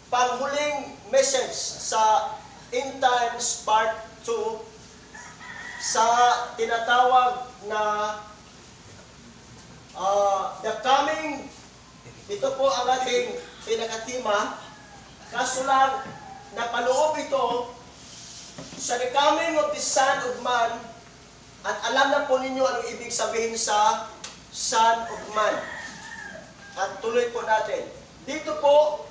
panghuling message sa End Times Part 2 sa tinatawag na The Coming. Ito po ang ating pinakatima. Kaso lang, napaloob ito sa The Coming of the Son of Man. At alam na po ninyo anong ibig sabihin sa Son of Man. At tuloy po natin. Dito po,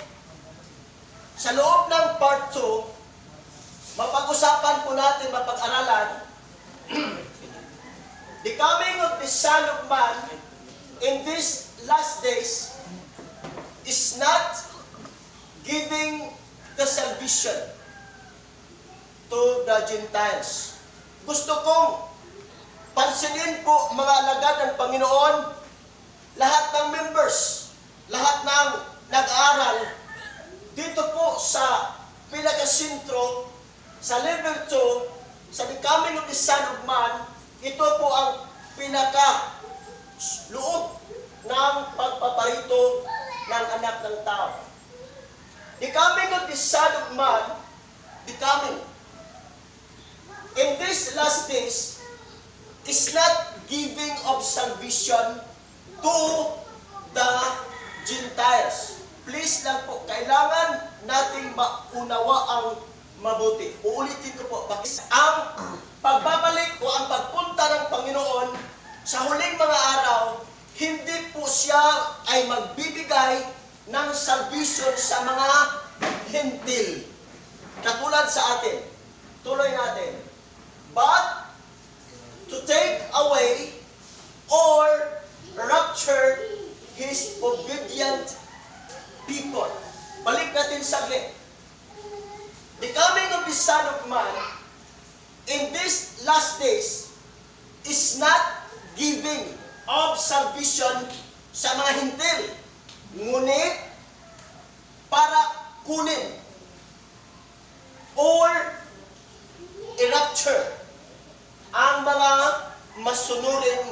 sa loob ng Part 2, mapag-usapan po natin, mapag-aralan, the coming of the Son of Man in these last days is not giving the salvation to the Gentiles. Gusto kong pansinin po mga alagad ng Panginoon, lahat ng members, lahat ng nag-aaral, dito po sa pinakasintro, sa level 2, sa the coming of the Son of Man, ito po ang pinaka-loob ng pagpaparito ng anak ng tao. The coming of the Son of Man, the coming, in these last days, is not giving of salvation to the Gentiles. Please lang po, kailangan nating maunawa ang mabuti. Uulitin ko po, ang pagbabalik o ang pagpunta ng Panginoon sa huling mga araw, hindi po siya ay magbibigay ng salvation sa mga Hentil. Katulad sa atin. Tuloy natin. But to take away or rapture His obedient people. Balik natin saglit. The coming of the Son of Man in these last days is not giving of salvation sa mga Hintil, ngunit para kunin or i-rapture ang mga masunuring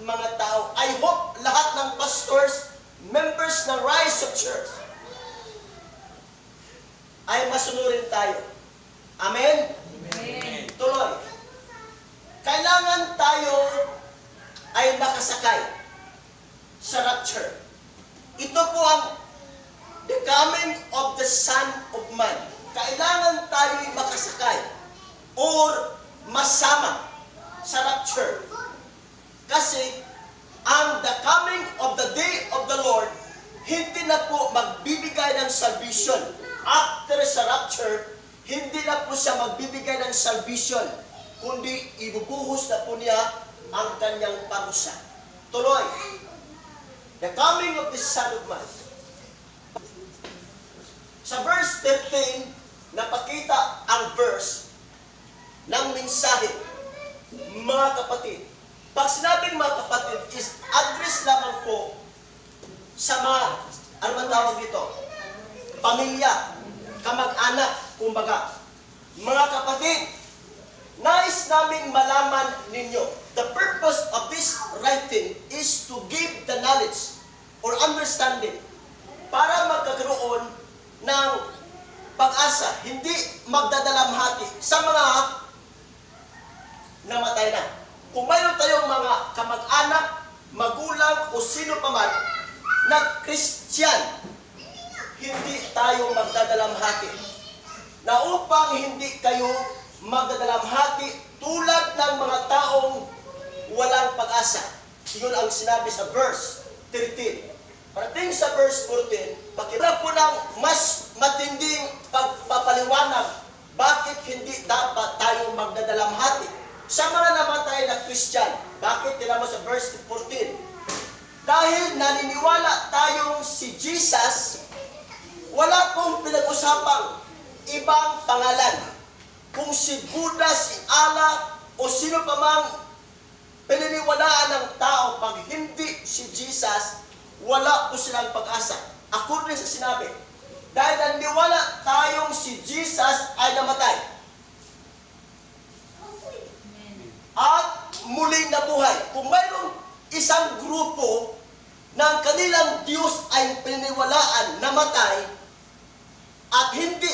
mga tao. I hope lahat ng pastors, members ng Rise of Church, ay masunurin tayo. Amen? Amen. Tuloy. Kailangan tayo ay makasakay sa rapture. Ito po ang the coming of the Son of Man. Kailangan tayo ay makasakay or masama sa rapture. Kasi ang the coming of the day of the Lord, hindi na po magbibigay ng salvation. After sa rapture, hindi na po siya magbibigay ng salvation, kundi ibubuhos na po niya ang kanyang parusa. Tuloy. The coming of the Son of Man. Sa verse 13, napakita ang verse ng mensahe. Mga kapatid, pag sinabing mga kapatid is address lamang po sa mga, ano man tawag dito? Pamilya, kamag-anak, kumbaga. Mga kapatid, nais naming malaman ninyo, the purpose of this writing is to give the knowledge or understanding para magkakaroon ng pag-asa, hindi magdadalamhati sa mga namatay na. Kung mayroon tayong mga kamag-anak, magulang o sino pa man na Christian, hindi tayo magdadalamhati. Na upang hindi kayo magdadalamhati tulad ng mga taong walang pag-asa. Yun ang sinabi sa verse 13. Parating sa verse 14, pakita po ng mas matinding pagpapaliwanag bakit hindi dapat tayo magdadalamhati sa mga namatay na Christian. Bakit? Tila mo sa verse 14. Dahil naniniwala tayong si Jesus, wala pong pinag-usapang ibang pangalan. Kung si Buddha, si Allah, o sino pa mang pininiwalaan ng tao, pag hindi si Jesus, wala po silang pag-asa. According sa sinabi, dahil naniniwala tayong si Jesus ay namatay. At muling nabuhay. Kung mayroong isang grupo ng kanilang Diyos ay pininiwalaan, namatay, at hindi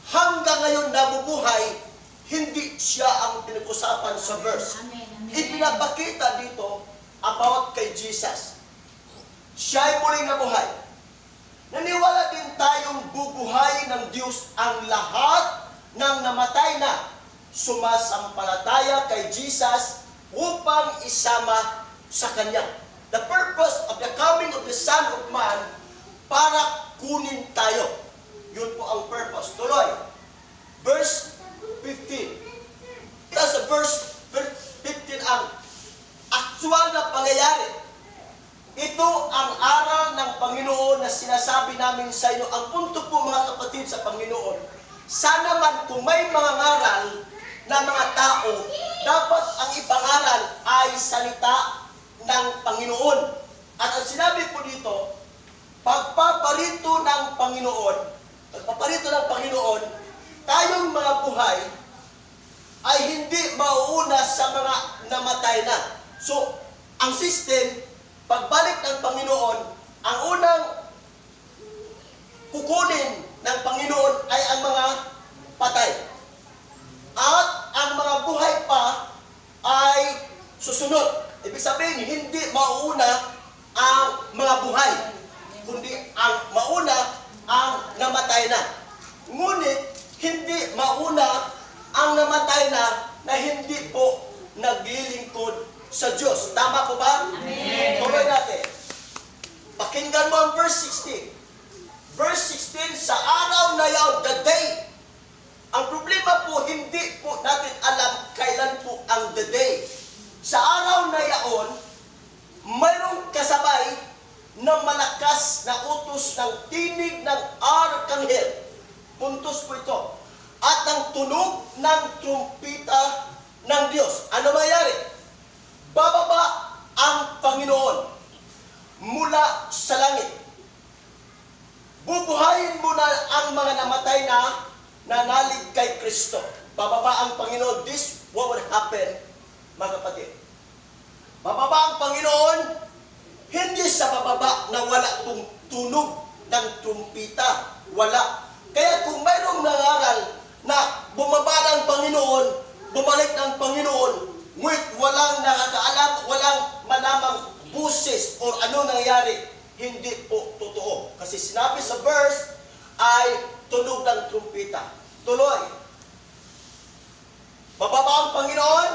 hanggang ngayon nabubuhay, hindi siya ang pinag-usapan sa verse. Ipinapakita dito about kay Jesus. Siya ay muling nabuhay. Naniwala din tayong bubuhayin ng Diyos ang lahat ng namatay na sumasampalataya kay Jesus upang isama sa Kanya. The purpose of the coming of the Son of Man, para kunin tayo. Yun po ang purpose. Tuloy. Verse 15. Ito sa verse 15 ang actual na pangyayari. Ito ang aral ng Panginoon na sinasabi namin sa inyo. Ang punto po mga kapatid sa Panginoon, sana man kung may mga ngaral na mga tao, dapat ang ipangaral ay salita ng Panginoon. At ang sinabi po dito, pagpaparito ng Panginoon, tayong mga buhay ay hindi mauuna sa mga namatay na. So, ang system, pagbalik ng Panginoon, ang unang kukunin ng Panginoon ay ang mga patay. At ang mga buhay pa ay susunod. Ibig sabihin, hindi mauuna ang mga buhay, kundi ang mauna ang namatay na. Ngunit, hindi mauna ang namatay na hindi po naglilingkod sa Diyos. Tama po ba? Amen. Tuloy natin. Pakinggan mo ang verse 16. Verse 16, sa araw na yaon, the day. Ang problema po, hindi po natin alam kailan po ang the day. Sa araw na yaon, mayroong kasabay na malakas na utos ng tinig ng arkanghel. Puntos po ito. At ang tunog ng trumpita ng Diyos. Ano mayari? Bababa ang Panginoon mula sa langit. Bubuhayin mo na ang mga namatay na nanalig kay Kristo. Bababa ang Panginoon. This what would happen, mga kapatid. Bababa ang Panginoon, hindi sa bababa na wala pong tunog ng trumpita. Wala. Kaya kung mayroong nangaral na bumaba ng Panginoon, bumalik ng Panginoon, ngunit walang nakakaalam, walang malamang buses o ano nangyari, hindi po totoo. Kasi sinabi sa verse ay tunog ng trumpita. Tuloy. Bababa ang Panginoon,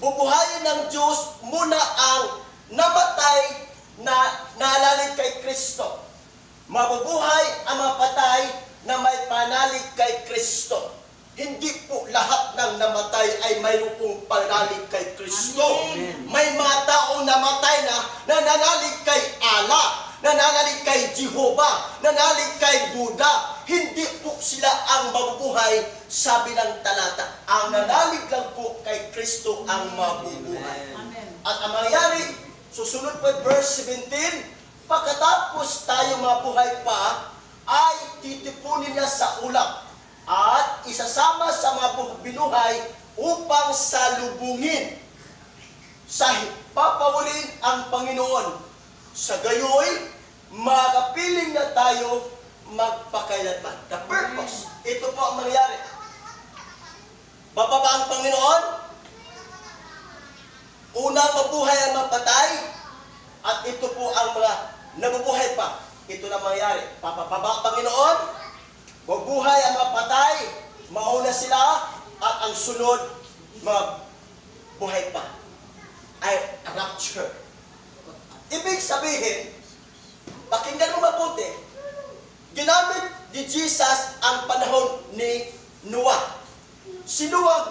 bubuhayin ng Diyos muna ang namatay na naalalig kay Kristo. Mabubuhay ang mga patay na may panalig kay Kristo. Hindi po lahat ng namatay ay mayroon pong panalig kay Kristo. May mga taong namatay na nananalig kay Allah, nananalig kay Jehovah, nananalig kay Buddha. Hindi po sila ang mabubuhay, sabi ng talata. Ang nanalig lang po kay Kristo ang mabubuhay. At ang mangyari, susunod po verse 17, pagkatapos tayo mabuhay pa, ay titipunin niya sa ulap at isasama sa mga binuhay upang salubungin sa papawalin ang Panginoon. Sa gayoy, makapiling na tayo magpakailanman. The purpose, ito po ang mangyari. Bababa ang Panginoon, una mabuhay ang mapatay, at ito po ang mga nabubuhay pa. Ito na mangyari. Papababa ang Panginoon, mabuhay ang mga patay, mauna sila, at ang sunod, mabuhay pa. Ay rapture. Ibig sabihin, pakinggan mo mabuti, ginamit ni Jesus ang panahon ni Noah. Si Noah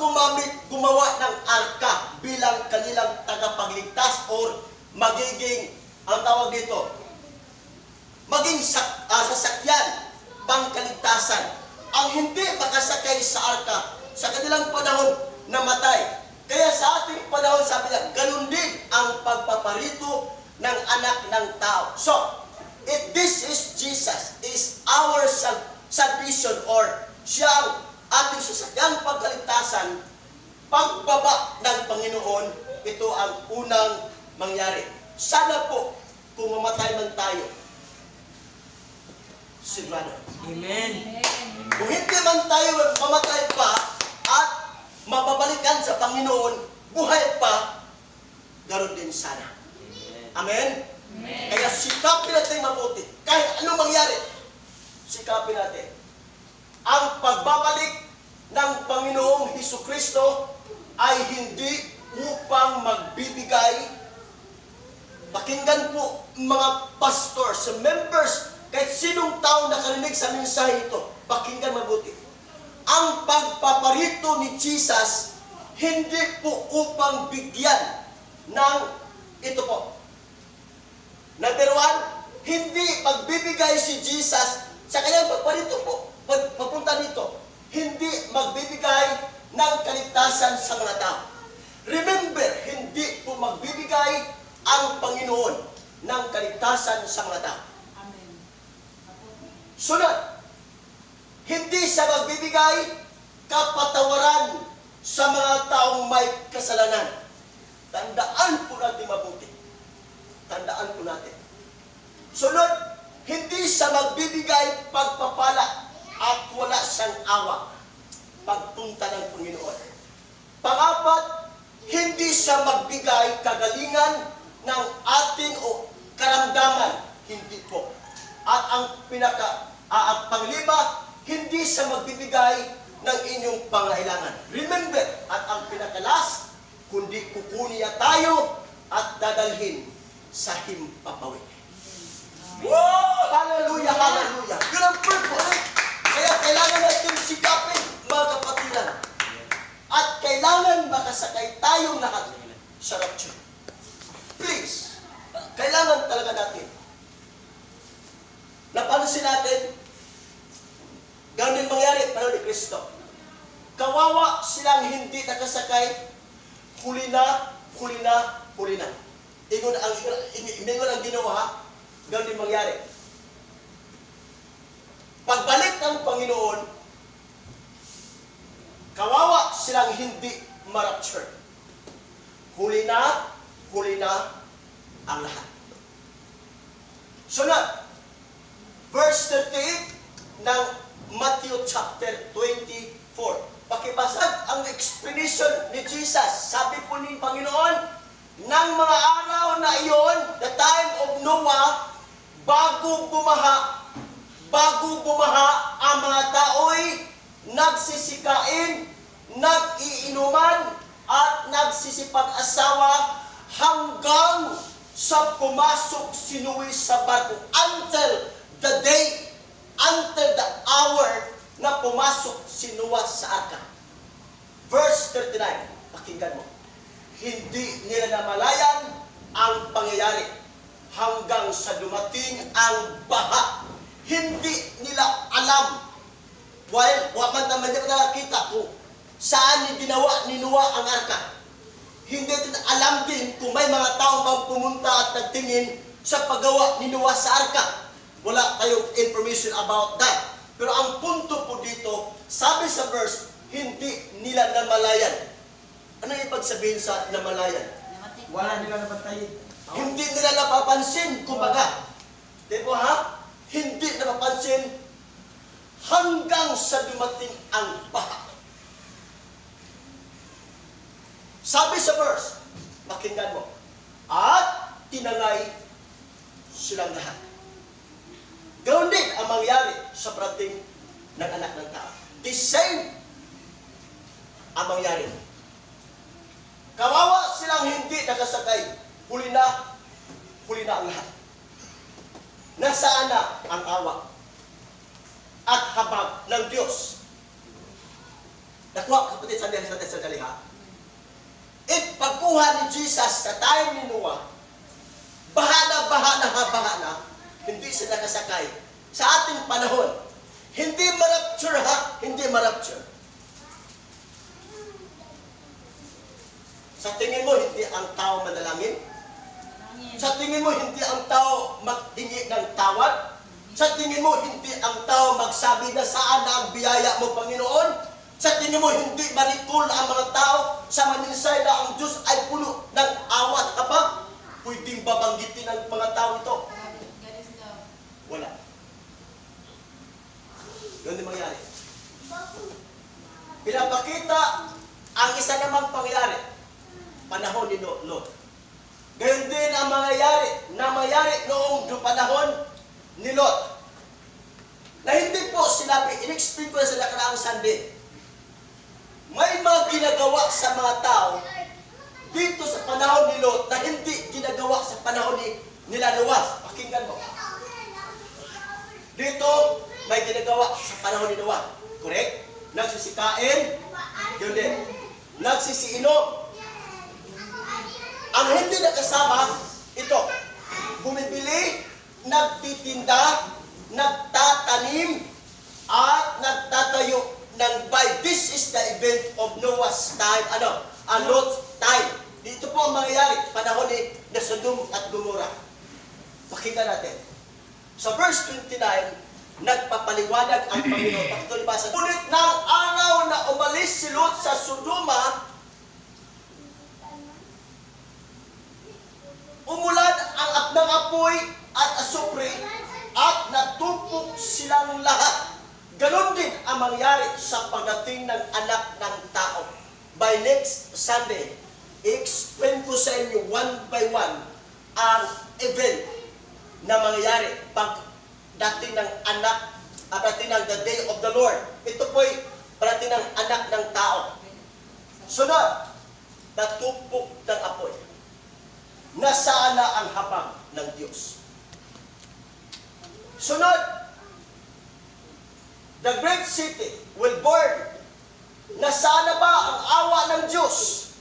gumawa ng arka bilang kanilang tagapagligtas or magiging, ang tawag dito, maging sasakyan, pangkaligtasan. Ang hindi makasakay sa arka, sa kanilang panahon, namatay. Kaya sa ating panahon, sabi niya, ganun din ang pagpaparito ng anak ng tao. So, if this is Jesus, is our salvation, or siya ang ating sasakyang pagkaligtasan, pagbaba ng Panginoon, ito ang unang mangyari. Sana po, kung mamatay man tayo, sigurado. Amen. Kung hindi man tayo mamatay pa at mababalikan sa Panginoon, buhay pa, ganoon din sana. Amen? Kaya sikapin natin mabuti. Kahit anong mangyari, sikapin natin. Ang pagbabalik ng Panginoong Hesukristo ay hindi upang magbibigay. Pakinggan po mga pastors, members, kahit sinong tao nakarinig sa mensahe ito, pakinggan mabuti. Ang pagpaparito ni Jesus, hindi po upang bigyan ng ito po. Number one, hindi magbibigay si Jesus sa kanyang pagparito po, papunta dito. Hindi magbibigay ng kaligtasan sa mga tao. Remember, hindi po magbibigay ang Panginoon ng kaligtasan sa mga tao. Amen. Sunod, hindi siya magbibigay kapatawaran sa mga taong may kasalanan. Tandaan po natin mabuti. Tandaan po natin. Sunod, hindi siya magbibigay pagpapala at wala siyang awa pagpunta ng Panginoon. Pang-apat, hindi siya magbigay kagalingan ng ating o karamdaman. Hindi po. At ang panglima, hindi siya magbibigay ng inyong pangailangan. Remember, at ang pinakalas, kundi kukunin niya tayo at dadalhin sa himpapawid. Wow! Hallelujah! Hallelujah! Yun ang purpose. Kaya kailangan natin sikapin, mga kapatiran. At kailangan makasakay tayong lahat sa rapture. Please, kailangan talaga natin. Napansin natin, ganoon din mangyari para ni Kristo. Kawawa silang hindi nakasakay, huli na, huli na, huli na. Ingon ang ginawa, ganoon din mangyari. Pagbalik ng Panginoon, kawawa silang hindi ma-rapture. Huli na ang lahat. Sunod, verse 38 ng Matthew chapter 24. Pakibasag ang explanation ni Jesus. Sabi po ni Panginoon, ng mga araw na iyon, the time of Noah, bago bumaha ang mga tao'y nagsisikain, nag-iinuman, at nagsisipag-asawa hanggang sa pumasok si Noe sa barko. Until the hour na pumasok si Noah sa arka. Verse 39, pakinggan mo. Hindi nila namalayan ang pangyayari hanggang sa dumating ang baha. Hindi nila alam. While waman naman nila nakakita kung saan ginawa ni Noah ang arka. Hindi din alam din kung may mga tao bang pumunta at nagtingin sa paggawa ni Noah sa arka. Wala tayong information about that. Pero ang punto po dito, sabi sa verse, hindi nila namalayan. Ano yung ibig sabihin sa namalayan? Wala nila napantayin. Hindi nila napapansin, kumbaga. Di ba ha? Hindi napapansin hanggang sa dumating ang baha. Sabi sa verse, pakinggan mo, at tinangay silang lahat. Ganoon din ang mangyari sa parating ng anak ng tao. The same ang mangyari. Kawawa silang hindi nakasakay. Huli na ang lahat. Nasaan na ang awa at habag ng Diyos? Nakuha, kapatid, sandali ha. Pagkuha ni Jesus sa time ni Noah, baha na, hindi sila kasakay. Sa ating panahon, hindi ma-rapture ha, hindi ma-rapture. Sa tingin mo, hindi ang tao manalangin? Sa tingin mo, hindi ang tao maghingi ng tawad? Sa tingin mo, hindi ang tao magsabi na saan na ang biyaya mo, Panginoon? Sa tingin mo, hindi marikul ang mga tao sa maninsay na ang Diyos ay puno ng awat habag? Pwedeng babanggitin ng mga tao ito? Wala. Yun din mangyari. Pinapakita ang isa namang pangyari, panahon ni Lot. Gayon din ang mangyari noong panahon ni Lot. Na hindi po sinabi, in-explain ko na sa nakaraang Sunday. May mga ginagawa sa mga tao dito sa panahon ni Lot na hindi ginagawa sa panahon nila Noah. Pakinggan mo. Dito, may ginagawa sa panahon ni Noah. Correct? Nagsisikain, yun din. Nagsisiinom. Ang hindi nakasama, ito, bumibili, nagtitinda, nagtatanim, at nagtatayo ng bahay. This is the event of Noah's time, Lot's time. Dito po ang mangyayari, panahon ni Sodom at Gomorrah. Pakita natin. Sa verse 29, nagpapaliwanag ang Panginoon. Pakituloy ba sa ngunit ng araw na umalis si Lot sa Sodoma, umulan ang ng apoy at asupre at natupok silang lahat. Ganon din ang mangyari sa pagdating ng anak ng tao. By next Sunday, i-explain ko sa inyo one by one ang event na mangyayari pagdating ng anak at pagdating ng the day of the Lord. Ito po'y pagdating ng anak ng tao. Sunod, natupok ng apoy. Nasaan na ang habag ng Diyos? Sunod, the great city will burn. Nasaan na ba ang awa ng Diyos?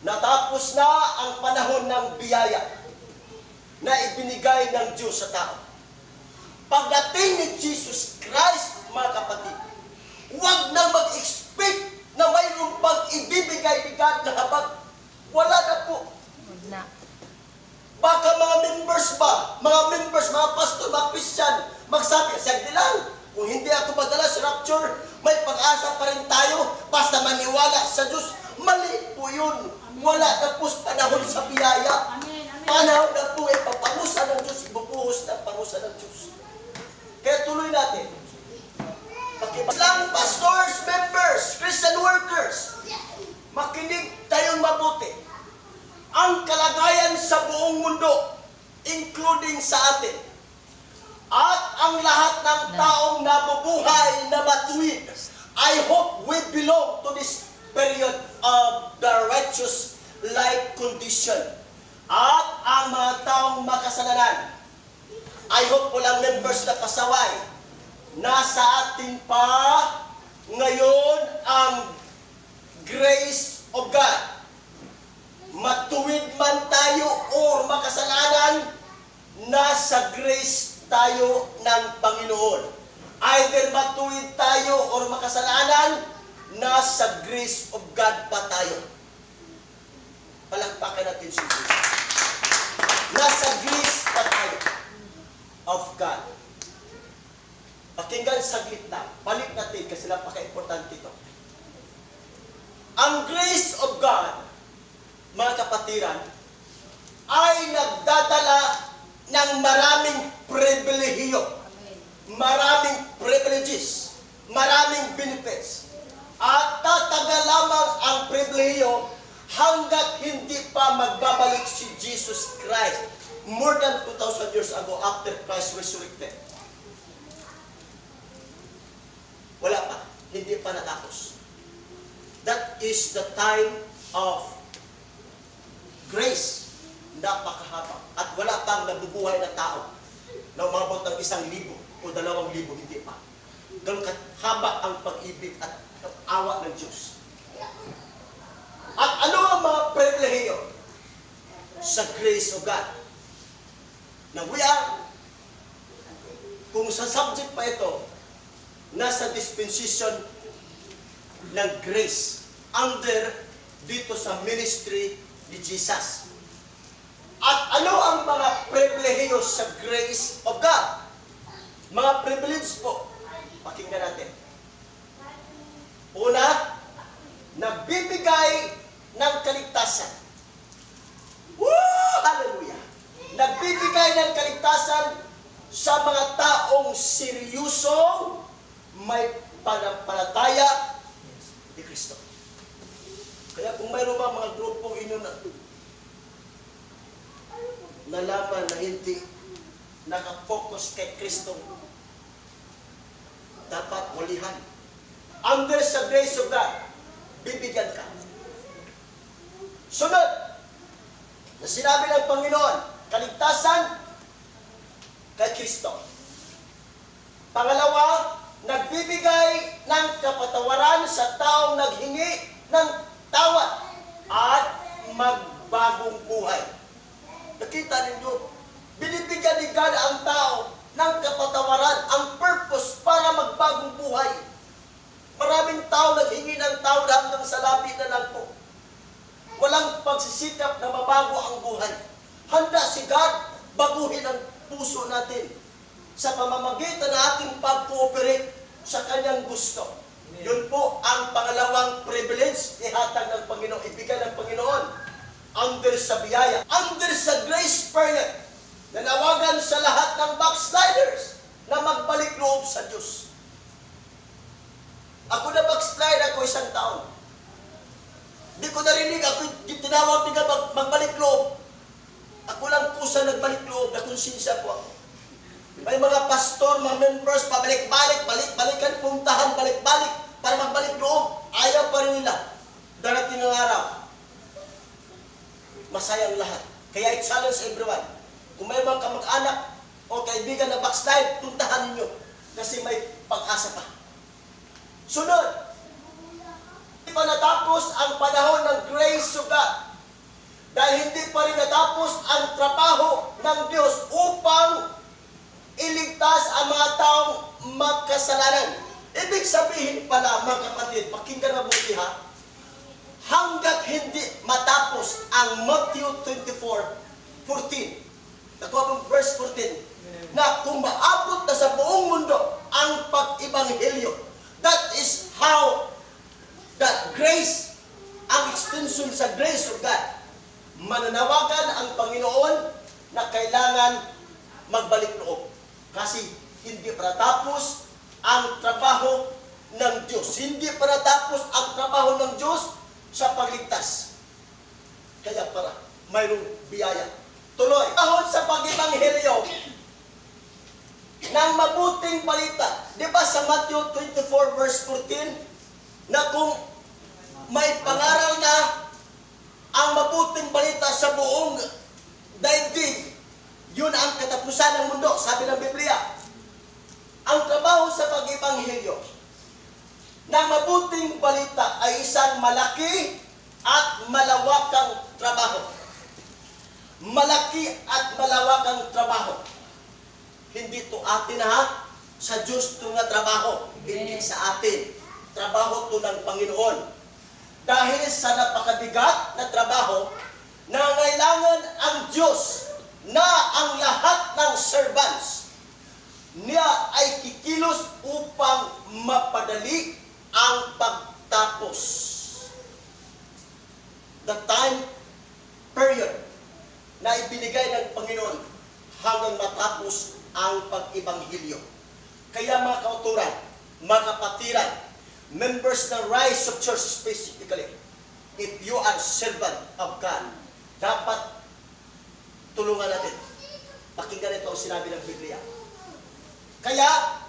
Natapos na ang panahon ng biyaya na ibinigay ng Diyos sa tao. Pagdating ni Jesus Christ, mga kapatid, huwag na mag-expect na mayroon pang ibibigay ni God na habag. Wala na po. Na. Baka mga members, mga pastor, mga Christian, magsabi, sagdi lang, kung hindi ako madala sa rapture, may pag-asa pa rin tayo, basta maniwala sa Diyos. Mali po yun. Wala na po panahon sa biyaya. Panahon na po ay papangusa ng Diyos, ibubuhos ng pangusa ng Diyos. Kaya tuloy natin. Lang pastors, members, Christian workers, makinig tayong mabuti. Ang kalagayan sa buong mundo, including sa atin, at ang lahat ng taong nabubuhay na matuwid, I hope we belong to this period of the righteous life condition. At ang mga taong makasalanan, I hope walang members na pasaway, nasa atin pa ngayon ang grace of God. Matuwid man tayo o makasalanan, nasa grace tayo ng Panginoon. Either matuwid tayo o makasalanan, nasa grace of God pa tayo. Palagpakan natin si Jesus. Nasa grace pa tayo of God. Pakinggan saglit na. Balik natin kasi napaka-importante ito. Ang grace of God, mga kapatiran, ay nagdadala ng maraming pribilehiyo, maraming privileges, maraming benefits. At tatagal lamang ang pribilehiyo hanggat hindi pa magbabalik si Jesus Christ more than 2,000 years ago after Christ resurrected. Wala pa. Hindi pa natapos. That is the time of grace. Napakahaba. At wala pang nabubuhay na tao na umabot ng 1,000 o 2,000, hindi pa. Ganun kahaba ang pag-ibig at awa ng Diyos. At ano ang mga pribilehiyo sa grace of God? Na we are, kung sa subject pa ito, nasa dispensation ng grace under dito sa ministry ni Jesus. At ano ang mga pribilehiyo sa grace of God? Mga privilege po. Pakinggan natin. Una, nagbibigay ng kaligtasan. Woo! Hallelujah! Nagbibigay ng kaligtasan sa mga taong seryosong may panampalataya ni Kristo. Kaya kung mayroon ba mga grupong inyo na nalaman na hindi nakafocus kay Kristo, dapat walihan. Under sa grace of God, bibigyan ka. Sunod, na sinabi ng Panginoon, kaligtasan kay Kristo. Pangalawa, nagbibigay ng kapatawaran sa taong naghingi ng tawad at magbagong buhay. Nakita ninyo, binibigyan ni God ang tao ng kapatawaran, ang purpose para magbagong buhay. Maraming tao naghingi ng tawad hanggang sa labi na lang po. Walang pagsisikap na mabago ang buhay. Handa si God baguhin ang puso natin sa pamamagitan ng ating pag-cooperate sa kanyang gusto. Yun po ang pangalawang privilege ihatag ng Panginoon, ibigay ng Panginoon under sa biyaya, under sa grace period, nanawagan sa lahat ng backsliders na magbalik loob sa Diyos. Ako na backslide, ako isang taon. Hindi ko narinig, ako tinawag nila magbalik loob. Ako lang po sa nagbalik loob, nakonsensya po ako. May mga pastor, mga members, pabalik-balik, balik-balikan, puntahan, balik-balik, para magbalik loob. Ayaw pa rin nila. Darating ang araw. Masayang lahat. Kaya I challenge everyone. Kung may mga kamag-anak o kaibigan na backslide, puntahan ninyo. Kasi may pag-asa pa. Sunod, hindi pa natapos ang panahon ng grace of God. Dahil hindi pa rin natapos ang trabaho ng Diyos upang iligtas ang mga taong magkasalanan. Ibig sabihin pala, mga kapatid, pakinggan mabuti ha, hanggat hindi matapos ang Matthew 24:14, nakuha mong verse 14, na kung maabot na sa buong mundo ang pag-ibanghelyo, that is how that grace, ang extension sa grace of God, mananawagan ang Panginoon na kailangan magbalik loob. Kasi hindi pa natapos ang trabaho ng Diyos. Hindi pa natapos ang trabaho ng Diyos sa pagligtas. Kaya para mayroong biyaya. Tuloy. Ahon sa pag-ibanghelyo ng mabuting balita. Di ba sa Matthew 24 verse 14 na kung may pangaral na ang mabuting balita sa buong daigdig, yun ang katapusan ng mundo, sabi ng Biblia. Ang trabaho sa pag-ibanghelyo ng mabuting balita ay isang malaki at malawakang trabaho. Malaki at malawakang trabaho. Hindi to atin ha, sa Diyos to nga trabaho. Hindi sa atin. Trabaho to ng Panginoon. Dahil sa napakabigat na trabaho, nangailangan ang Diyos na ang lahat ng servants niya ay kikilos upang mapadali ang pagtapos. The time period na ibinigay ng Panginoon hanggang matapos ang pag-ibanghelyo. Kaya mga kauturan, mga kapatiran, members ng Rise of Church specifically, if you are servant of God, dapat tulungan natin. Pakinggan ito ang sinabi ng Biblia. Kaya,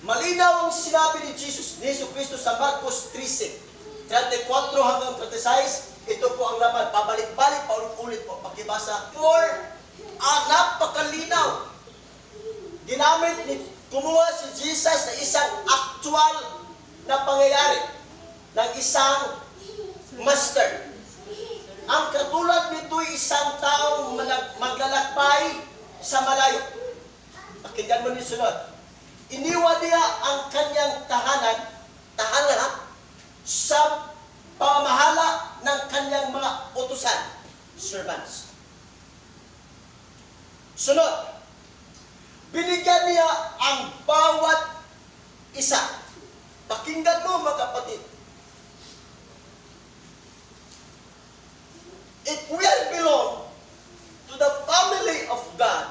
malinaw ang sinabi ni Jesus, ni Jesu Cristo sa Marcos 13, 34 hanggang 36, ito po ang laman, pabalik-balik, paulit-ulit po, pakibasa. For, napakalinaw. Ginamit ni, kumuha si Jesus na isang actual na pangyayari ng isang master. Ang katulad nito'y isang taong maglalakbay sa malayo. Pakinggan mo ni sunod. Iniwan niya ang kanyang tahanan sa pamamahala ng kanyang mga utusan, servants. Sunod, binigyan niya ang bawat isa. Pakinggan mo mga kapatid. If we are belong to the family of God,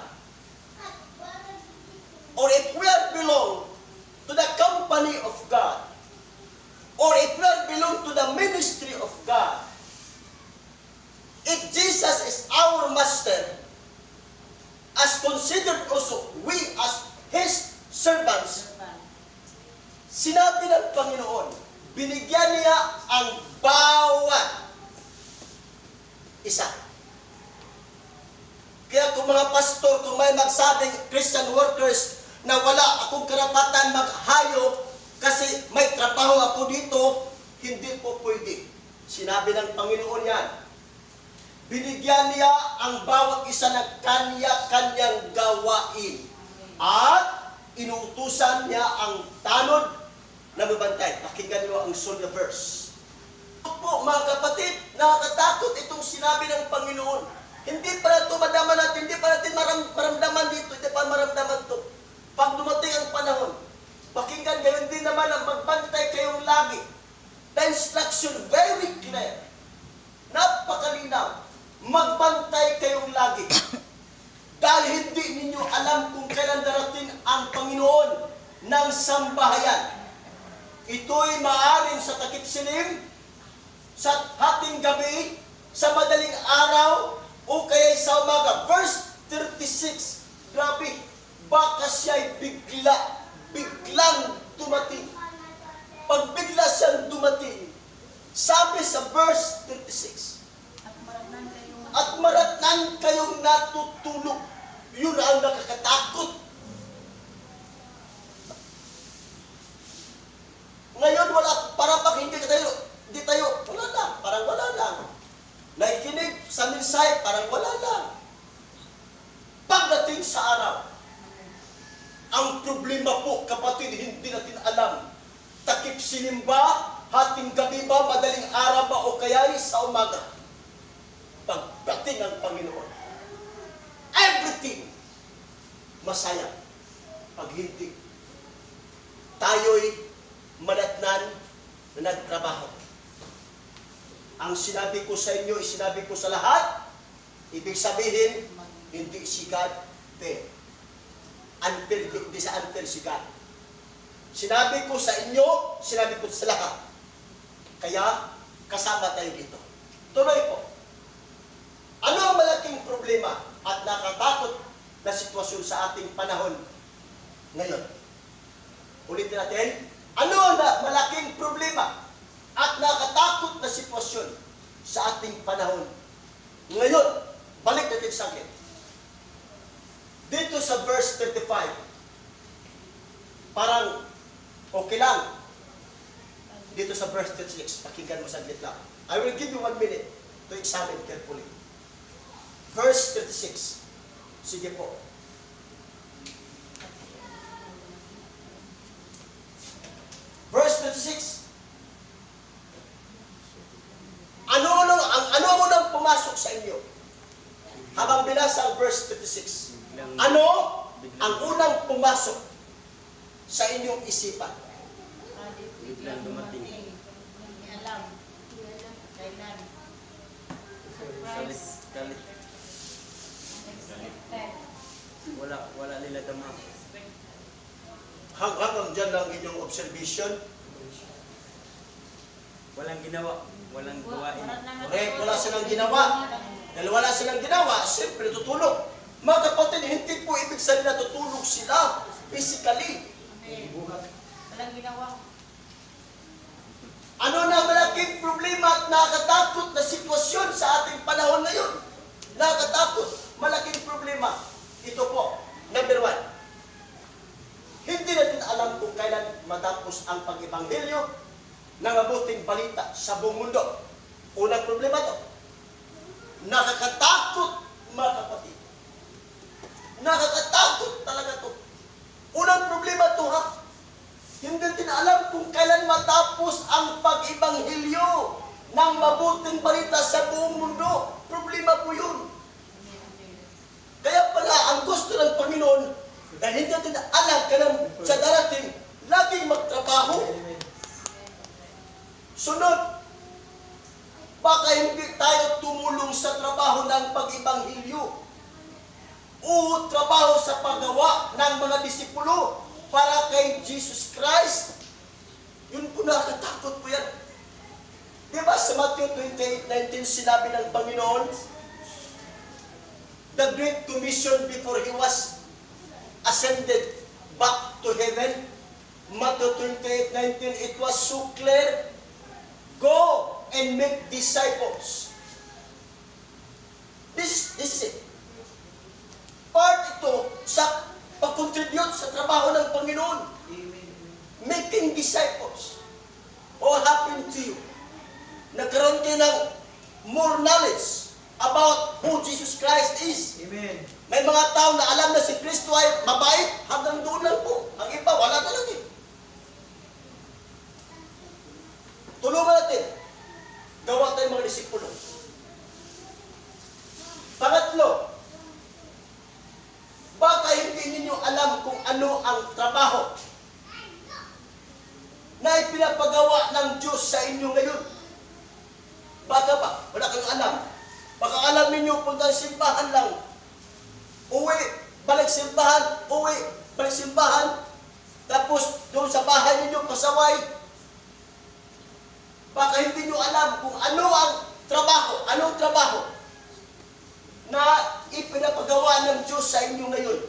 binigyan niya ang bawat isa. Kaya kung mga pastor, kung may magsabing Christian workers na wala akong karapatan maghayo kasi may trabaho ako dito, hindi po pwede. Sinabi ng Panginoon yan. Binigyan niya ang bawat isa ng kanya-kanyang gawain. At inuutusan niya ang tanod na mabantay. Pakinggan niyo ang sunod na verse. Po, mga kapatid, nakakatakot itong sinabi ng Panginoon. Hindi pa ito madaman natin, hindi pa natin maramdaman dito, hindi pa maramdaman ito. Pag dumating ang panahon, pakinggan niyo, hindi naman ang magbantay kayong lagi. The instruction very clear. Napakalinaw. Magbantay kayong lagi. Dahil hindi ninyo alam kung kailan darating ang Panginoon ng sambahayan. Ito'y maaaring sa takip silim, sa hating gabi, sa madaling araw, o kaya sa umaga. Verse 36, grabe, baka siya'y biglang dumating. Pag bigla siyang dumating, sabi sa verse 36, at maratnan kayong natutulog. Yun ang nakakatakot. Ngayon wala, para pag hindi tayo, wala lang, parang wala lang. Nakikinig sa mensahe, parang wala lang. Pagdating sa araw, ang problema po, kapatid, hindi natin alam. Takip silim ba, hating gabi ba, madaling araw ba, o kaya'y sa umaga. Pagdating ng Panginoon, everything masaya. Pag hindi, tayo'y madatnan na nagtrabaho. Ang sinabi ko sa inyo, sinabi ko sa lahat, ibig sabihin, hindi si God fair. Hindi sa unfair si God. Sinabi ko sa inyo, sinabi ko sa lahat. Kaya, kasama tayo dito. Tuloy po. Ano ang malaking problema at nakatakot na sitwasyon sa ating panahon ngayon? Ulitin natin. Ano ang malaking problema at nakatakot na sitwasyon sa ating panahon ngayon? Balik natin saglit. Dito sa verse 35, parang okay lang. Dito sa verse 36, pakinggan mo saglit lang. I will give you 1 minute to examine carefully. Verse 36. Sige po. Verse 36. Ano ang unang pumasok sa inyo? Habang binasa ang verse 36. Ano ang unang pumasok sa inyong isipan? Biglang dumating. Alam. Kailan. Kalit. Wala nila dama. Hanggang dyan lang inyong observation. Walang ginawa. Walang gawain. Correct, wala silang ginawa. Dahil wala silang ginawa, siyempre tutulog. Mga kapatid, hindi po ibig sabihin na tutulog sila physically. Walang ginawa. Ano na malaking problema at nakakatakot na sitwasyon sa ating panahon ngayon? Nakakatakot, malaking problema. Ito po, number 1. Hindi natin alam kung kailan matapos ang pag-ebanghelyo ng mabuting balita sa buong mundo. Unang problema to. Nakakatakot, mga kapatid. Nakakatakot talaga to. Unang problema to, ha? Hindi natin alam kung kailan matapos ang pag-ebanghelyo ng mabuting balita sa buong mundo. Problema po yun. Kaya pala, ang gusto ng Panginoon, dahil hindi natin alam kailan sa darating, laging magtrabaho. Sunod, baka hindi tayo tumulong sa trabaho ng pag-ebanghelyo o trabaho sa paggawa ng mga disipulo para kay Jesus Christ. Yun po, nakakatakot po yan. Diba sa Matthew 28:19 sinabi ng Panginoon, the Great Commission before He was ascended back to heaven, Matthew 28:19, it was so clear. Go and make disciples. This is it. Part ito sa pag-contribute sa trabaho ng Panginoon. Making disciples. What happened to you? Nagkaroon kayo ng more knowledge about who Jesus Christ is. Amen. May mga tao na alam na si Kristo ay mabait, hanggang doon lang po. Ang iba, wala talaga. Tulungan natin. Gawa tayong mga disipulo. Pangatlo, baka hindi ninyo alam kung ano ang trabaho na ipinapagawa ng Diyos sa inyo ngayon. Baka ba? Wala kang alam. Baka alam ninyo, punta ng simbahan lang. Uwi, balik simbahan, uwi, balik simbahan. Tapos, doon sa bahay ninyo, pasaway. Baka hindi nyo alam kung ano ang trabaho, anong trabaho na ipinapagawa ng Diyos sa inyo ngayon.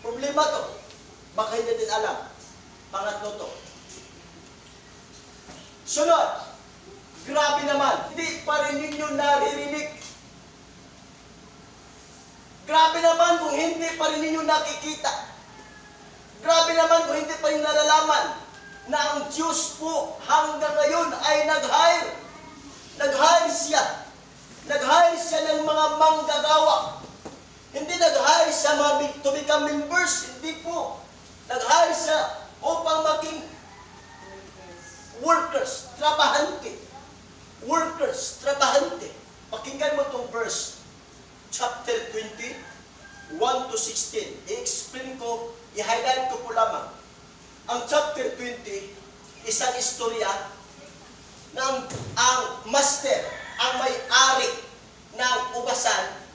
Problema to. Baka hindi din alam. Pangatlo to. Sunod. Grabe naman. Hindi pa rin ninyo naririnig. Grabe naman kung hindi pa rin ninyo nakikita. Grabe naman kung hindi pa rin nalalaman na ang Diyos po hanggang ngayon ay nag-hire. Nag-hire siya. Nag-hire siya ng mga manggagawa. Hindi nag-hire siya to become members. Hindi po. Nag-hire siya upang maging workers, trabahante. Workers, trabahante. Pakinggan mo itong verse, chapter 20, 1 to 16. I-explain ko, i-highlight ko po lamang. Ang chapter 20, isang istorya ng ang master, ang may-ari ng ubasan,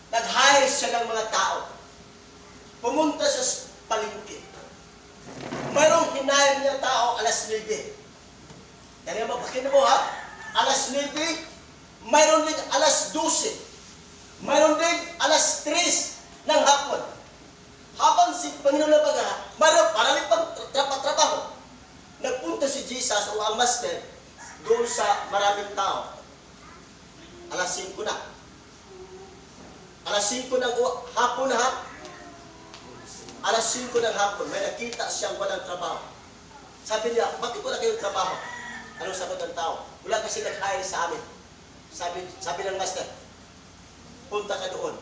nag-hire siya ng mga tao. Pumunta sa palengke. Mayroong hinahire niya tao alas 9. Yan yung mapakina mo ha? Alas 9, mayroon din alas 12. Mayroon din alas 3 ng hapon. Habang si Panginoon na baga, mayroon parang pang trabaho. Nagpunta si Jesus o ang master doon sa maraming tao. Alas 5 na. Alas 5 ng hapon na ha? Alas 5 ng hapon, may nakita siyang walang trabaho. Sabi niya, bakit wala kayong trabaho? Anong sagot ng tao? Wala kasi nag-hire sa amin. Sabi ng master, punta ka doon.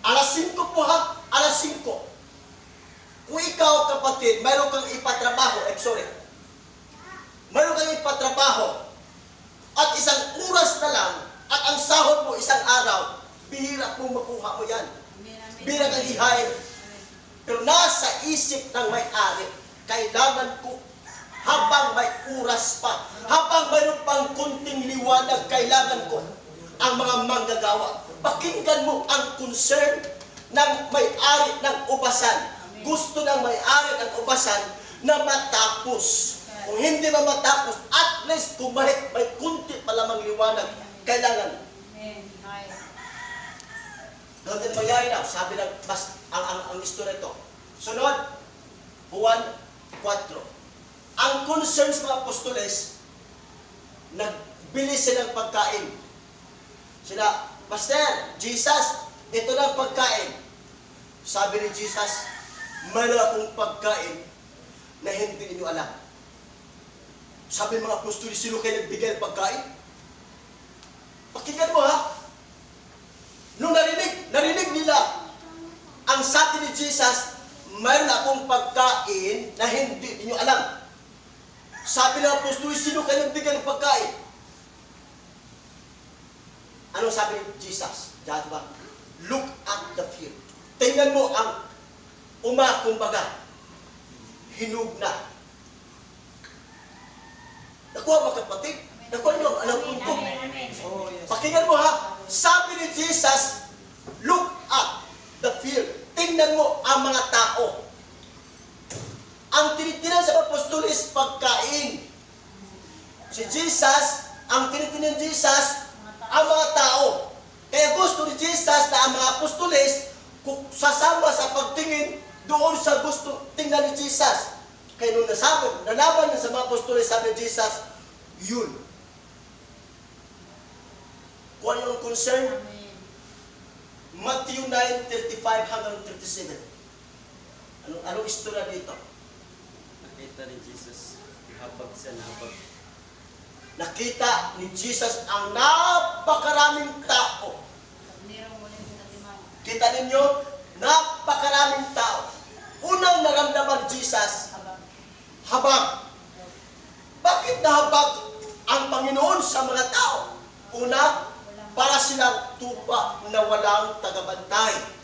Alas 5 po ha? Alas 5. Kung ikaw, kapatid, mayroon kang ipatrabaho, mayroon kang ipatrabaho, at isang oras na lang, at ang sahod mo isang araw, bihira mo makuha mo yan. Bihira kang i-hire. Pero nasa isip ng may-ari, kailangan ko, habang may oras pa, habang mayroon pang kunting liwanag, kailangan ko ang mga manggagawa. Pakinggan mo ang concern ng may-ari ng ubasan. Gusto ng may-ari ng ubasan na matapos. Kung hindi ba matapos, at least kung may kunti pa lamang liwanag, kailangan. Doon din mangyari na, sabi ng ang istorya ito. Sunod, Juan 4. Ang concern sa mga apostoles, nagbili sila ng pagkain. Sila, Master, Jesus, ito na ang pagkain. Sabi ni Jesus, mayroon akong pagkain na hindi ninyo alam. Sabi ng mga apostoles, sino kayo nagbigay ng pagkain? Pakinggan mo ha. Nung narinig nila ang sabi ni Jesus, mayroon akong pagkain na hindi ninyo alam. Sabi ng apostoles, sino kayo nagbigay ng pagkain? Anong sabi ni Jesus? Diba? Look at the field. Tingnan mo ang kumbaga, hinug na. Nakuha ba kapatid? Nakuha niyo ang alam punto. Oh, yes. Pakinggan mo ha. Sabi ni Jesus, look at the field. Tingnan mo ang mga tao. Ang tinitinan sa apostoles, pagkain. Si Jesus, ang tinitinan ni Jesus, ang mga tao. Kaya gusto ni Jesus na ang mga apostoles, kung sasama sa pagtingin doon sa gusto tingnan ni Jesus. Kaya nung nalaman niya sa mga apostol, sabi ni Jesus, yun. Kung ano yung concern, Amen. Matthew 9:35 hanggang 37. Anong istorya dito? Nakita ni Jesus, habag sa habag. Nakita ni Jesus ang napakaraming tao. Merong muling sinatiman. Kita ninyo, napakaraming tao. Unang naramdaman ni Jesus, Habang. habag. Bakit nahabag ang Panginoon sa mga tao? Una, para silang tupa na walang tagabantay.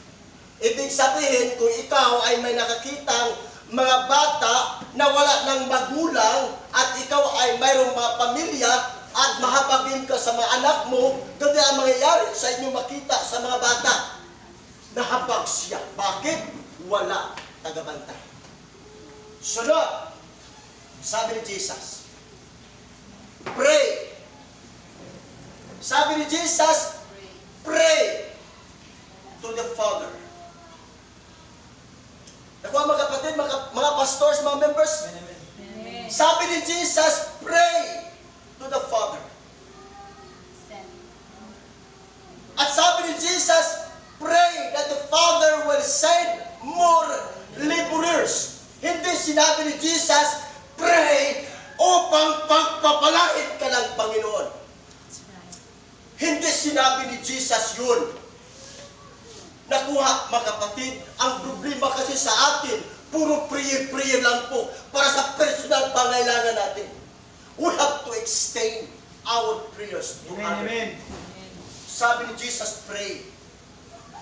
Ibig sabihin, kung ikaw ay may nakakitang mga bata na wala ng magulang at ikaw ay mayroong mga pamilya at mahabagin ka sa mga anak mo, ganyan ang mangyayari sa inyo makita sa mga bata. Nahabag siya. Bakit? Wala tagabantay. Sunod, sabi ni Jesus, pray. Sabi ni Jesus, pray to the Father. Nakuha mga kapatid, mga pastors, mga members, Amen. sabi ni Jesus, pray to the Father. Stand. At sabi ni Jesus, pray that the Father will send more laborers. Hindi sinabi ni Jesus, pray upang pagpapalait ka ng Panginoon. Hindi sinabi ni Jesus yun. Nakuha, mga kapatid, ang problema kasi sa atin, puro prayer lang po para sa personal pangailangan natin. We have to extend our prayers to others. Amen. Sabi ni Jesus, pray.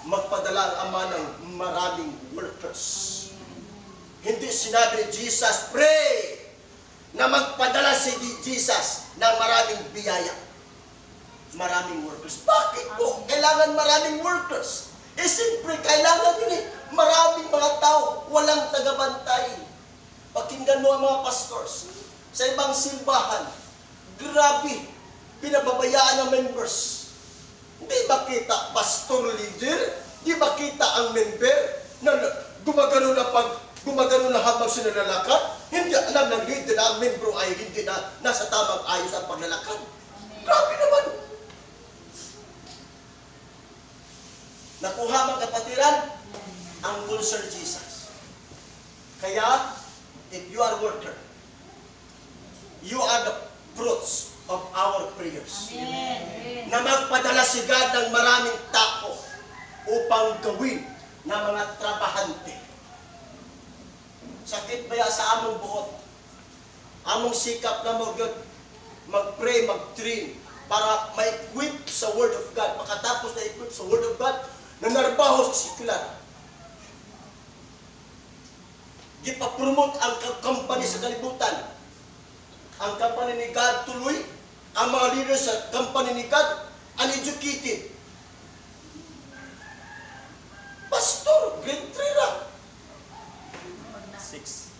Magpadala ang Ama ng maraming workers. Hindi sinabi ni Jesus, pray, na magpadala si Jesus ng maraming biyaya. Maraming workers. Bakit po kailangan maraming workers? Eh, siyempre, kailangan yun eh. Maraming mga tao, walang tagabantay. Pakinggan mo ang mga pastors. Sa ibang simbahan, grabe, pinababayaan ng members. Hindi ba kita pastor leader? Di ba kita ang member na gumagano na habang sinalalakad? Hindi alam ng leader na ang membro ay hindi na nasa tamang ayos ang paglalakad. Grabe naman. Nakuha mga kapatiran ang concern Jesus. Kaya, if you are worker, you are the fruits of our prayers. Amen. Na magpadala si God ng maraming tao upang gawin na mga trabahante. Sakit ba sa among buot? Among sikap na mag-pray, mag-train para ma-equip sa Word of God. Pagkatapos na-equip sa Word of God, nanarbaho sa sikular. Gipapromote ang company sa kalibutan. Ang company ni God tuloy, ang mga leaders sa company ni God, uneducated. Pastor, grade 3 lang. 6.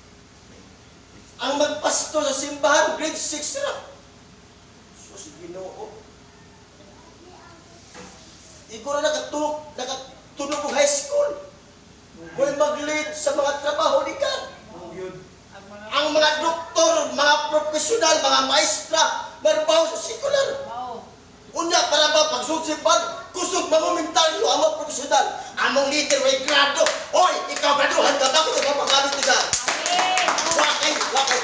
Ang magpastor sa simbahan, grade 6 lang. Sus, Ginoo. Ikaw na nakatunog ng high school. Kung mag-lead sa mga trabaho ni God. Ang mga doktor, mga profesional, mga maestra, narbaho sa sekular. Wow. Unya, para ba pagsusipan, kusog mangumentaryo ang mga profesional. Among leader, may grado. Hoy, ikaw graduhan ka, bakit ka mapagalit ka? Amen. Wakay.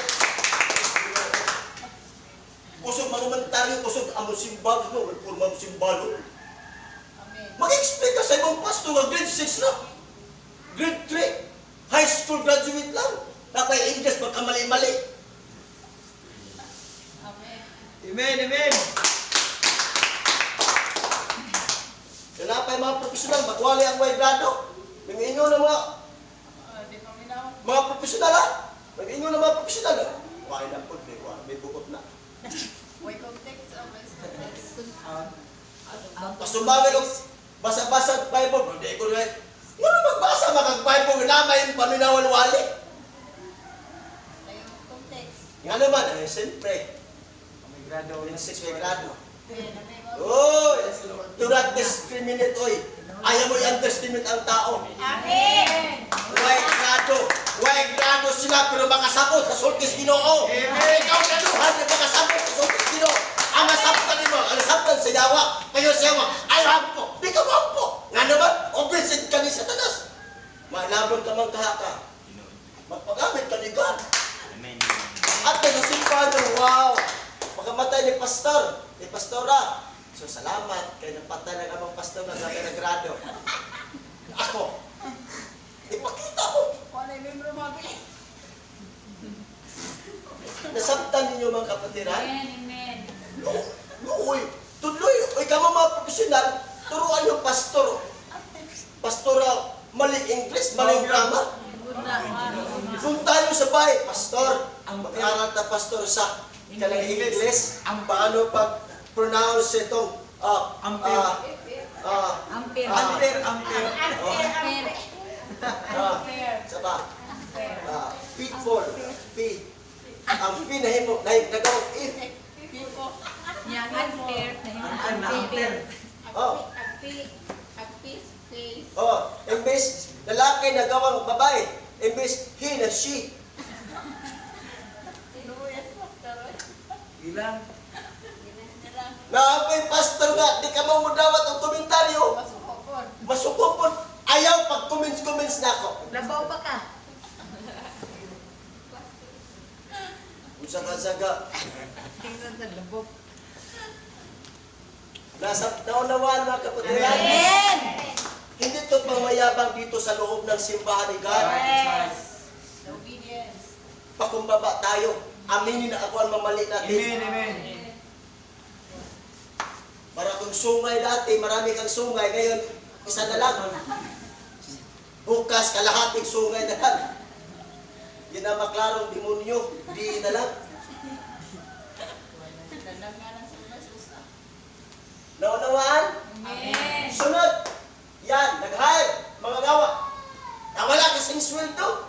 Kusog mangumentaryo, kusog among simbalo, no? May purma mong simbalo. Amen. Mag-explain ka sa ibang pastor na grade 6 lang. Grade 3. High school graduate lang. Napay English, magkamali-mali. Amen. Amen. Amen. Napay mga profesional, magwali ang way grado. Mag-ingo ng Di pa minaw. mga profesional ha. Mag-ingo ng mga profesional ha. Why na po, may bukot na. Way context. Pastor Mabel, basa-basa Bible, hindi ko rin. Ano magbasa makag-Bible, namay yung paminawal-wali. Ayun, context. Nga naman, siyempre, May grado. grade 6 may grado. Amen. Amen. Oh, do not discriminate, oy. Ayaw mo i-underestimate ang tao. Amen. White profesional pero makasabot sa sultis Ginoo. Amen. Ikaw kaduhan na makasabot sa sultis Ginoo. Ang masabtan mo, ang nasabtan sa yawa, kayo sa yawa, ay hampo, di ka hampo. Nga naman, oblisin ka ni Satanas. Malabon ka mang kahaka. Magpagamit ka ni God. Amen. At nagsimpan ng wow, pagkamatay ni pastor, ni pastora. So salamat kay napatay ng amang pastor na nagrado. Ako, ipakita mo. Wala yung membro mabili. Nasabtan ninyo mga kapatiran. Amen. Uy, tuloy, uy ka mga profesional, turuan yung pastor. Pastoral, mali English, mali grammar. Kung tayo sa bahay, pastor, ang mag-aaral na pastor sa kanang English, ang paano pag-pronounce itong Ampere. Ampere. Ampere. Ampere. Saba, pitfall, feet. Ang pinahimo, nagawang if. Pipo. Yang ampere. Ampere. Oh, Agpis. Face. oh, imbes lalaki nagawang babae, imbes he na she. Luyas, pastor. Ilang. Naapay pastor nga, di ka mo mudawat ang komentaryo. Masukopon. Masukupon, ayaw pag comments na ako. Labaw pa ka. Usaga-saga. Tingnan sa labog. Naunawaan mga kapatiran. Amen. Hindi ito pangmayabang dito sa loob ng simbahan ni God. Yes. Obedience. Pakumbaba tayo. Aminin na ako ang mamali natin. Amen. Para kung sungay dati, marami kang sungay. Ngayon, isa na lang. Bukas, kalahating sungay na lang. Yun ang maklarong demonyo. Di na lang. Dalangan sa masusa. Naunawaan? Amen. Sunod. Yan, nag-hire. Mga gawa. Nawala kasing sweldo.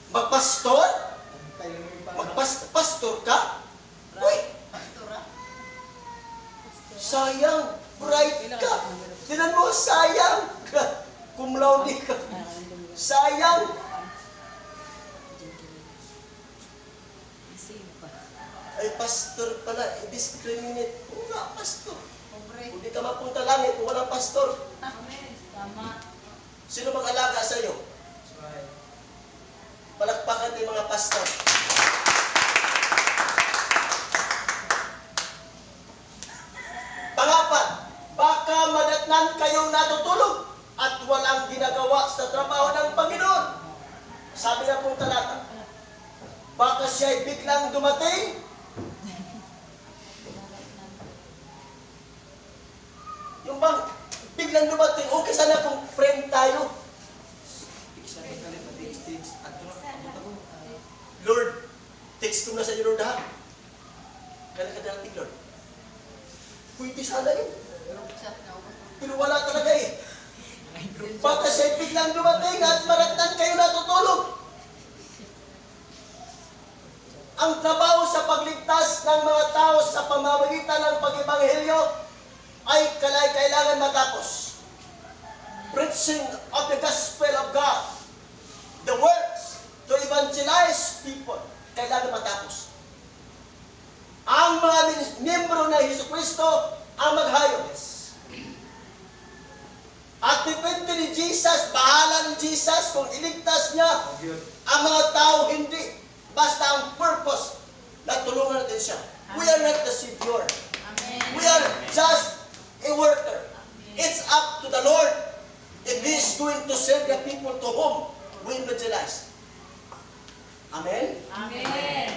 Magpastor? Magpastor ka? Uy, Pastora. sayang. Bright ka. Tinan mo, sayang. Cum laude ka. Sayang. Ay, pastor pala. I-discriminate. Oo nga, pastor. Pobre. Hindi ka mapunta langit kung walang pastor. Amen. Tama. Sino mag-alaga sa iyo? Palakpakan din mga pastor. Pangapat, baka madatnan kayong natutulog at walang ginagawa sa trabaho ng Panginoon. Sabi na pong talata, baka siya'y biglang dumating. Yung bang biglang dumating, okay sana kung friend tayo. Lord, text ko na sa iyo, Lord, ha? Kailan ka darating, Lord? Pwede sana yun. Pero wala talaga eh. Baka siya'y biglang dumating at maratnan kayo natutulog. Ang trabaho sa pagligtas ng mga tao sa pamamagitan ng pag-ibanghelyo ay kailangan matapos. Preaching of the gospel of God. The works to evangelize people. Kailangan matapos. Ang mga miyembro ng Jesucristo ang maghayos. At depende ni Jesus, bahala ni Jesus kung iligtas niya ang mga tao, hindi. Basta ang purpose na tulungan natin siya. We are not the Savior. Amen. We are just a worker. It's up to the Lord if He is going to send the people to whom we evangelize. Amen? Amen.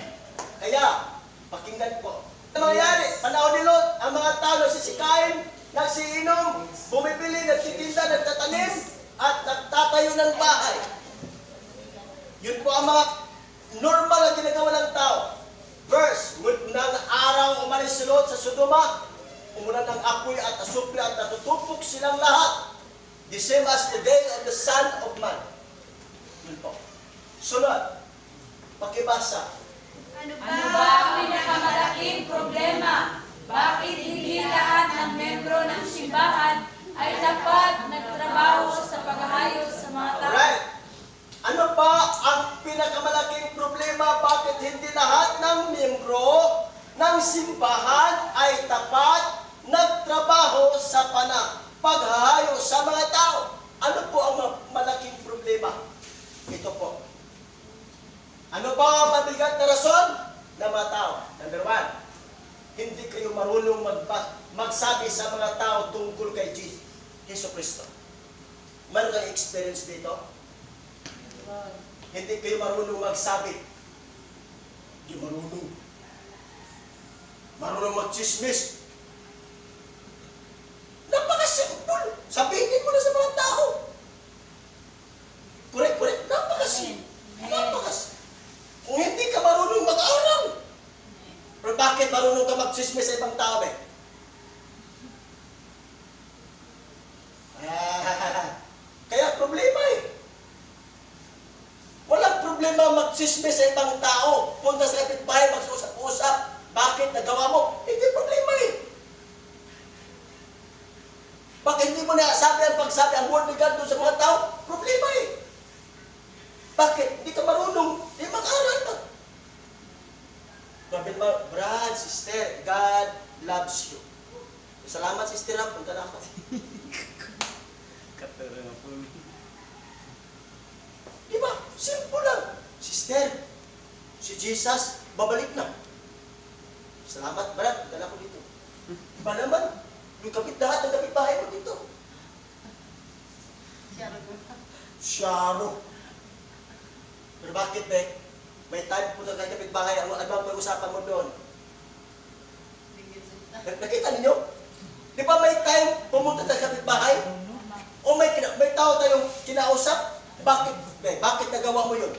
Kaya, pakinggan po. Ano mangyari? Panahon ni Lot, ang mga tao nagsisikain, nagsiinom, bumibili, nagtitinda, nagtatanim, at nagtatayo ng bahay. Yun po ang mga normal na ginagawa ng tao. Verse, nang araw umalis si Lot sa Sodoma, umulan ng apoy at asupre at natutupok silang lahat. The same as the day of the Son of Man. Yun po. Sunod, pakibasa. Ano ba ang pinakamalaking problema? Bakit hindi lahat ng membro ng simbahan ay dapat nagtrabaho sa paghahayos sa mga tao? Alright. Ano pa ang pinakamalaking ng simbahan ay tapat, nagtrabaho sa paghahayo sa mga tao. Ano po ang malaking problema? Ito po. Ano ba ang mabigat na rason ng mga tao? Number one, hindi kayo marunong magsabi sa mga tao tungkol kay Yesu Cristo. Meron kang experience dito? Hindi kayo marunong magsabi. Hindi marunong. Marunong mag-chismis. Napaka-simple. Sabihin mo na sa mga tao. Correct. Napaka-simple. Kung hindi ka marunong mag-aral, pero bakit marunong ka mag-chismis sa ibang tao, Kaya problema Walang problema mag-chismis sa ibang tao. Punta sa kapitbahay, mag-usap-usap. Bakit nagawa mo? Hindi problema Bakit hindi mo nasabi ang pagsabi ang word ni God doon sa mga tao? Problema Bakit? Hindi ka marunong. Hindi mag-aral pa. Sabi mo, Brad, sister, God loves you. Salamat, sister, punta na ako. Katarang po. Diba? Simple lang. Sister, si Jesus, babalik na. Salamat, Brad, punta na ako dito. Iba naman, yung lahat ng kapitbahay mo dito. Syaro. Pero bakit, may time po na kayo kapitbahay, ano bang pag-usapan mo doon? Nakita ninyo? Di ba may time pumunta tayo sa kapitbahay? O may tao tayong kinausap? Bakit nagawa mo yun?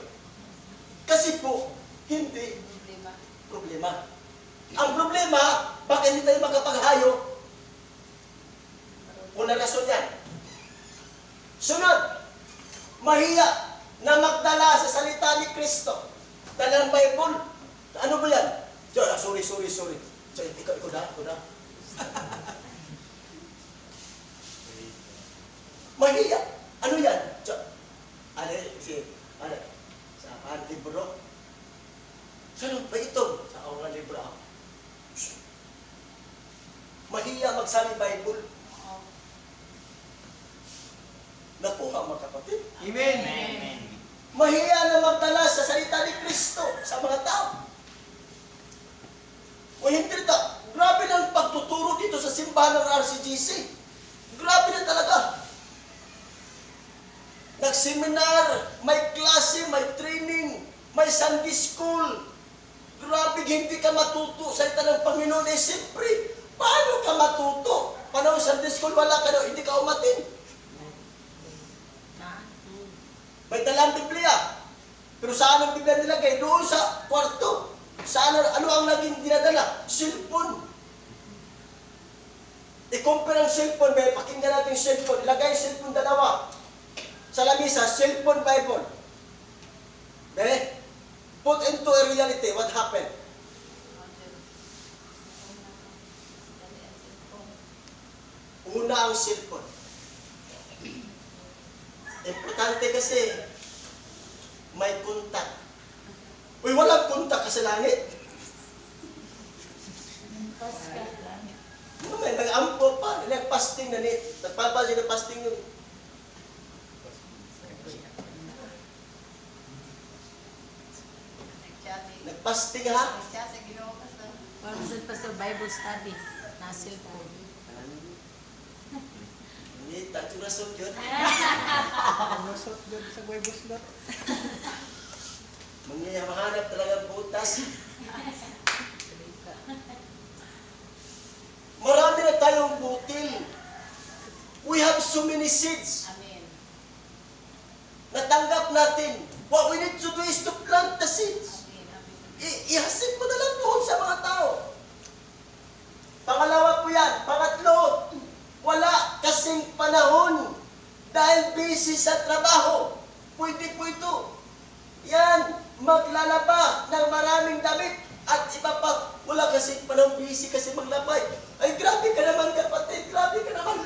Kasi po, hindi problema. Ang problema, bakit hindi tayo makapaghayo? Unang rason yan. Sunod, mahiya na magdala sa salita ni Kristo. Dalang Bible. Ano ba yan? Sorry. So, ikaw na. Mahiya. Ano yan? Sa libro? Saan ba ito? Sa mga libro ako. Mahiya magsabi Bible. Nakuha mga kapatid. Amen. Mahiya na magdala sa salita ni Kristo sa mga tao. O hindi ito. Grabe na ang pagtuturo dito sa simbahan ng RCGC. Grabe na talaga. Nag-seminar, may klase, may training, may Sunday school. Grabe, hindi ka matuto sa salita ng Panginoon. Siyempre, paano ka matuto? Paano Sunday school, wala ka na, hindi ka umatin. May dalang Biblia. Pero saan ang Biblia nilagay? Doon sa kwarto. Saan, ano ang naging dinadala? Cellphone. I-compare ang cellphone, pakinggan natin yung cellphone. Ilagay yung cellphone dalawa. Sa lamisa, cellphone Bible. Put into a reality, what happened? Una ang cellphone. Importante kasi may kontak. Uy, walang kontak kasi langit. May nag-ampo pa, nag-fasting na nagpapasya ng fasting yun. Nag-fasting ha? Pastor Bible study na cellphone. Hindi, tatong rasot yun. Nasot doon sa Bible slot. Mahanap talaga butas. Marami na tayong butil. We have so many seeds. Amen. Natanggap natin. What we need to do is to plant the seeds. Ihasin mo na lang doon sa mga tao. Pangalawa po yan. Pangatlo, wala kasing panahon dahil busy sa trabaho. Pwede po ito. Yan, maglalaba ng maraming damit at iba pa. Wala kasing panahon, busy kasi maglabay. Ay, grabe ka naman kapatid. Grabe ka naman.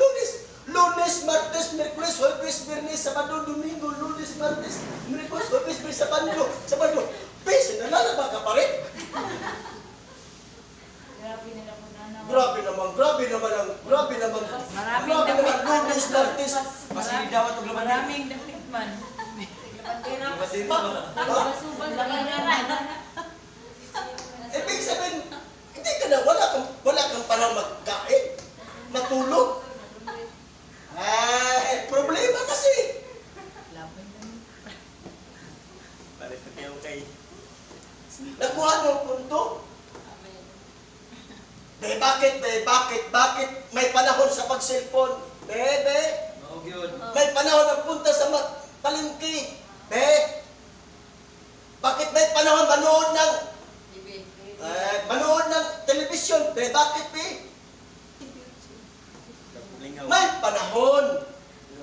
Lunes, Martes, Merkules, Huwebes, Biyernes, Sabado, Domingo, Lunes, Martes, Merkules, Huwebes, Biyernes, Sabado. Busy, nalalaba ka pa rin. Sino ba? Subas-subas na lang. Ibig sabihin, hindi ka na, wala kang panahon magkain, matulog. Ay, problema kasi. Pare kayo kay. Nakuha niyo ang punto? Bakit may panahon sa pag-cellphone? Maog yun. May panahon na punta sa palengke. Bakit may panahon manood ng telebisyon? Bakit, Lingaw. May panahon.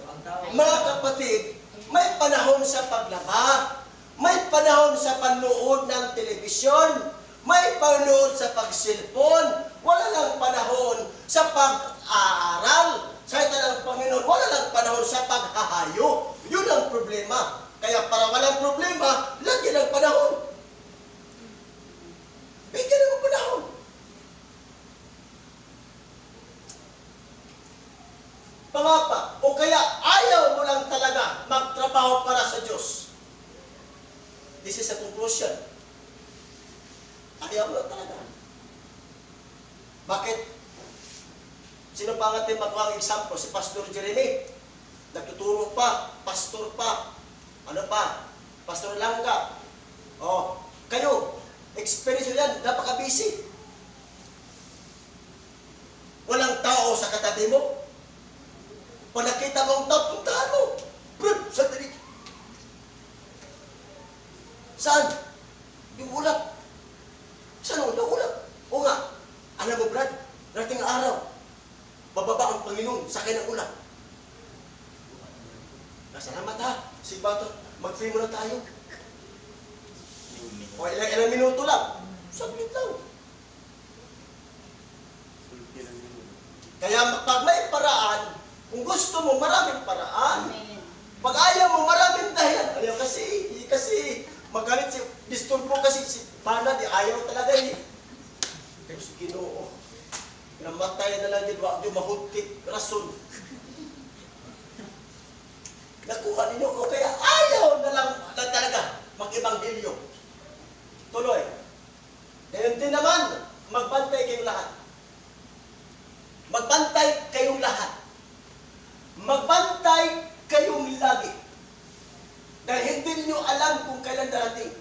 Ang tao. Mga kapatid, may panahon sa paglaba. May panahon sa panood ng telebisyon. May panahon sa pag-cellphone. Wala lang panahon sa pag-aaral. Salita ng Panginoon, wala lang panahon sa paghahayo. Yun ang problema. Kaya para walang problema, lagyan ng panahon. Bigyan ng panahon. Pangapa, o kaya ayaw mo lang talaga magtrabaho para sa Diyos. This is a conclusion. Ayaw mo lang talaga. Bakit? Sino pa nga tayo magawang example? Si Pastor Jeremy. Nagtuturo pa, pastor pa. Ano pa? Pastor Langga. Oh, kayo, experience nyo yan, napaka-busy. Walang tao sa katabi mo. Pag nakita mo ang tao, puntahan mo. Brad, sandali. Saan? Yung ulap. Saan yung ulap? O nga, alam mo Brad, dating araw, bababa ang Panginoon, sakay ng ulap. Salamat ha. Si Bato, mag-pray muna tayo. O ilang minuto lang. Saglit lang. Sulti lang yun. Kaya pag may paraan, kung gusto mo, maraming paraan. Pag ayaw mo, maraming dahilan. Ayaw kasi magalit si disturbo kasi si Pana, di ayaw talaga eh. Pero si Ginoo, namatay na lang yun, wag yung mahutik, rason. Nakuha ninyo, o kaya ayaw na lang talaga mag-ebanghelyo. Tuloy. Ngayon din naman, magbantay kayong lahat. Magbantay kayong lahat. Magbantay kayong lagi. Dahil hindi niyo alam kung kailan darating.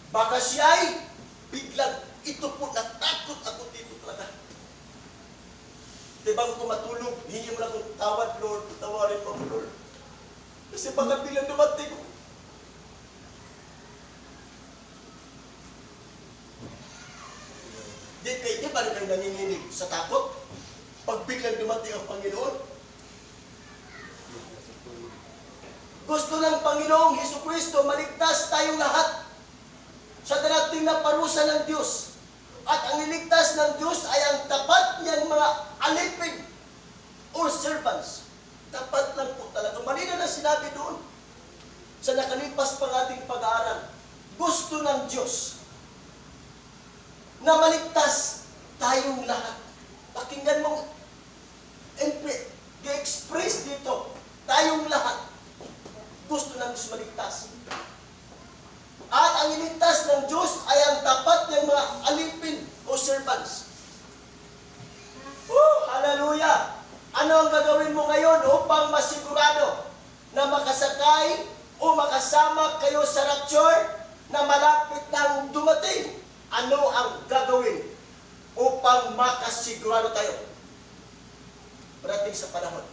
Baka siya'y biglang ito po, natakot ako dito talaga. Diba kung matulog, hingi mo lang kung tawad, Lord, tawarin mo, Lord. Kasi baka bilang dumating. Di ba rin kayo nanginginig sa takot? Pag biglang dumating ang Panginoon? Gusto ng Panginoong Hesukristo, maligtas tayong lahat sa darating na parusa ng Diyos. At ang iligtas ng Diyos ay ang tapat niyang mga alipin or servants. Tapat lang po talaga. Malina na sinabi doon sa nakalipas pang ating pag-aaral. Gusto ng Diyos na maligtas tayong lahat. Pakinggan mo, i-express dito, tayong lahat. Gusto ng Diyos maligtas. At ang iligtas ng Diyos ay ang tapat ng mga alipin o servants. Hallelujah! Ano ang gagawin mo ngayon upang masigurado na makasakay o makasama kayo sa rapture na malapit nang dumating? Ano ang gagawin upang makasigurado tayo parating sa panahon?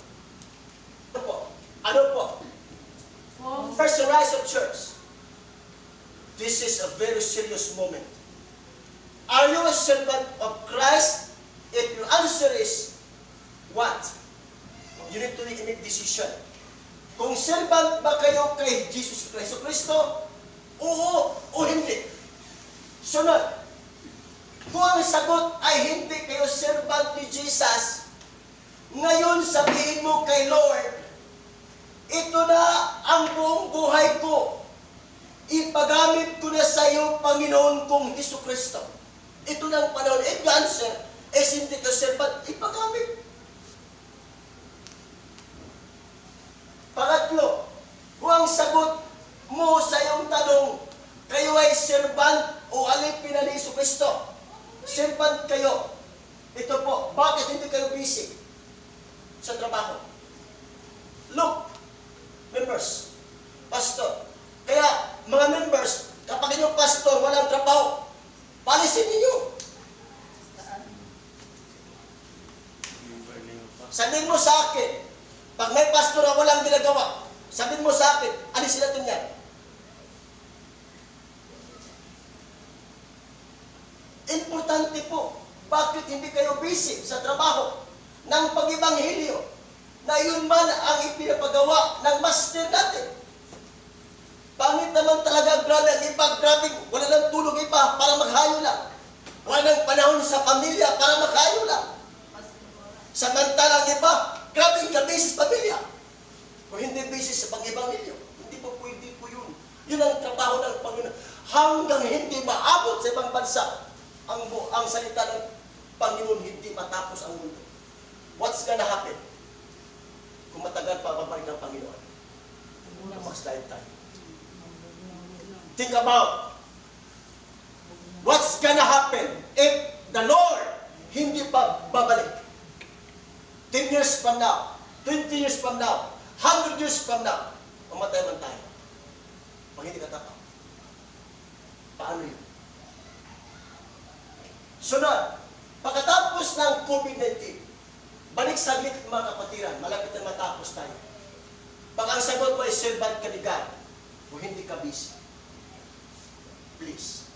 Ano po? Ano po? First, the rise of church. This is a very serious moment. Are you a servant of Christ? If your answer is, what? You need to make a decision. Kung servant ba kayo kay Jesus Kristo? Oo o hindi. Sunod. Kung ang sagot ay hindi kayo servant ni Jesus, ngayon sabihin mo kay Lord, ito na ang buong buhay ko. Ipagamit ko na sa iyo, Panginoon kong Hesukristo. Ito na ang panahon. If the answer is hindi ka servant, ipagamit. sagot mo sa iyong tanong, kayo ay servant o alipin na ni Jesucristo? Servant kayo. Ito po, bakit hindi kayo busy sa trabaho? Look, members, pastor. Kaya, mga members, kapag inyong pastor walang trabaho, palisin ninyo. Sabihin mo sa akin, pag may pastor na walang ginagawa, sabihin mo sa akin, alisin natin yan. Importante po, bakit hindi kayo busy sa trabaho ng pag-ibanghilyo na yun man ang ipinapagawa ng master natin? Pangit naman talaga, grabe ang iba, grabe, wala nang tulog iba para maghayo lang. Wala nang panahon sa pamilya para maghayo lang. Samantalang iba, grabe ka busy sa pamilya. O hindi busy sa pag-ibanghilyo. Hindi po pwede po yun. Yun ang trabaho ng Panginoon. Hanggang hindi maabot sa ibang bansa, ang salita ng Panginoon hindi matapos ang mundo. What's gonna happen? Kung matagal pa babalik ng Panginoon. Mas tayo. Think about what's gonna happen if the Lord hindi pa babalik. 10 years from now, 20 years from now, 100 years from now, mamatay man tayo. Pag hindi ka tapa. Paano yun? Sunod, pagkatapos ng COVID-19, balik saglit mga kapatiran, malapit na matapos tayo. Pag ang sagot mo ay servant ka ni God, o hindi ka busy, please.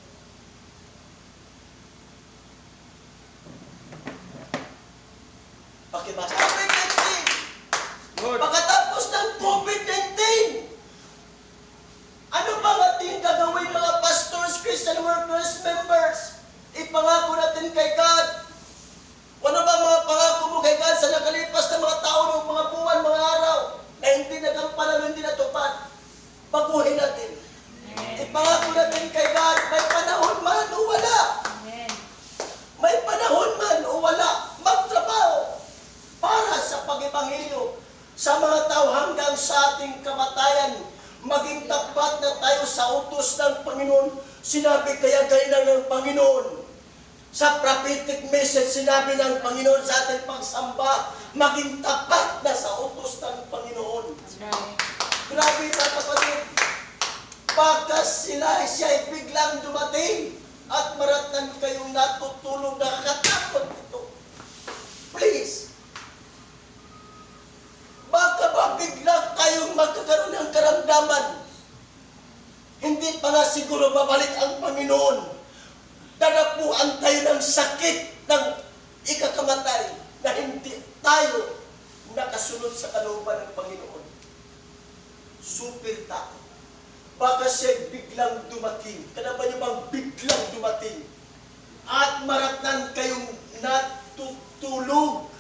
Pakibasa. COVID-19! Lord, Pagkatapos ng COVID-19, ano ba ang ating gagawin mga pastors, Christian workers, members? Ipangako natin kay God. Ano ba mga pangako mo kay God sa nakalipas na mga taon, mga buwan, mga araw na hindi nagampanan, hindi natupad? Baguhin natin. Ipangako natin kay God, may panahon man o wala. May panahon man o wala, magtrabaho para sa pag-ibanghilyo sa mga tao hanggang sa ating kamatayan. Maging tapat na tayo sa utos ng Panginoon. Sinabi kaya ganyan ng Panginoon. Sa prophetic message, sinabi ng Panginoon sa ating pagsamba, maging tapat na sa utos ng Panginoon. Grabe na kapatid. Baka siya ay biglang dumating at maratnan kayong natutulog, nakakatakot ito. Please. Baka ba bigla kayong magkakaroon ng karamdaman? Hindi pa nga siguro babalik ang Panginoon. Dadapuan tayo ng sakit ng ikakamatay na hindi tayo nakasunod sa kalooban ng Panginoon. Super takot. Baka siya biglang dumating. Kada ba niyo bang biglang dumating? At maratnan kayong natutulog.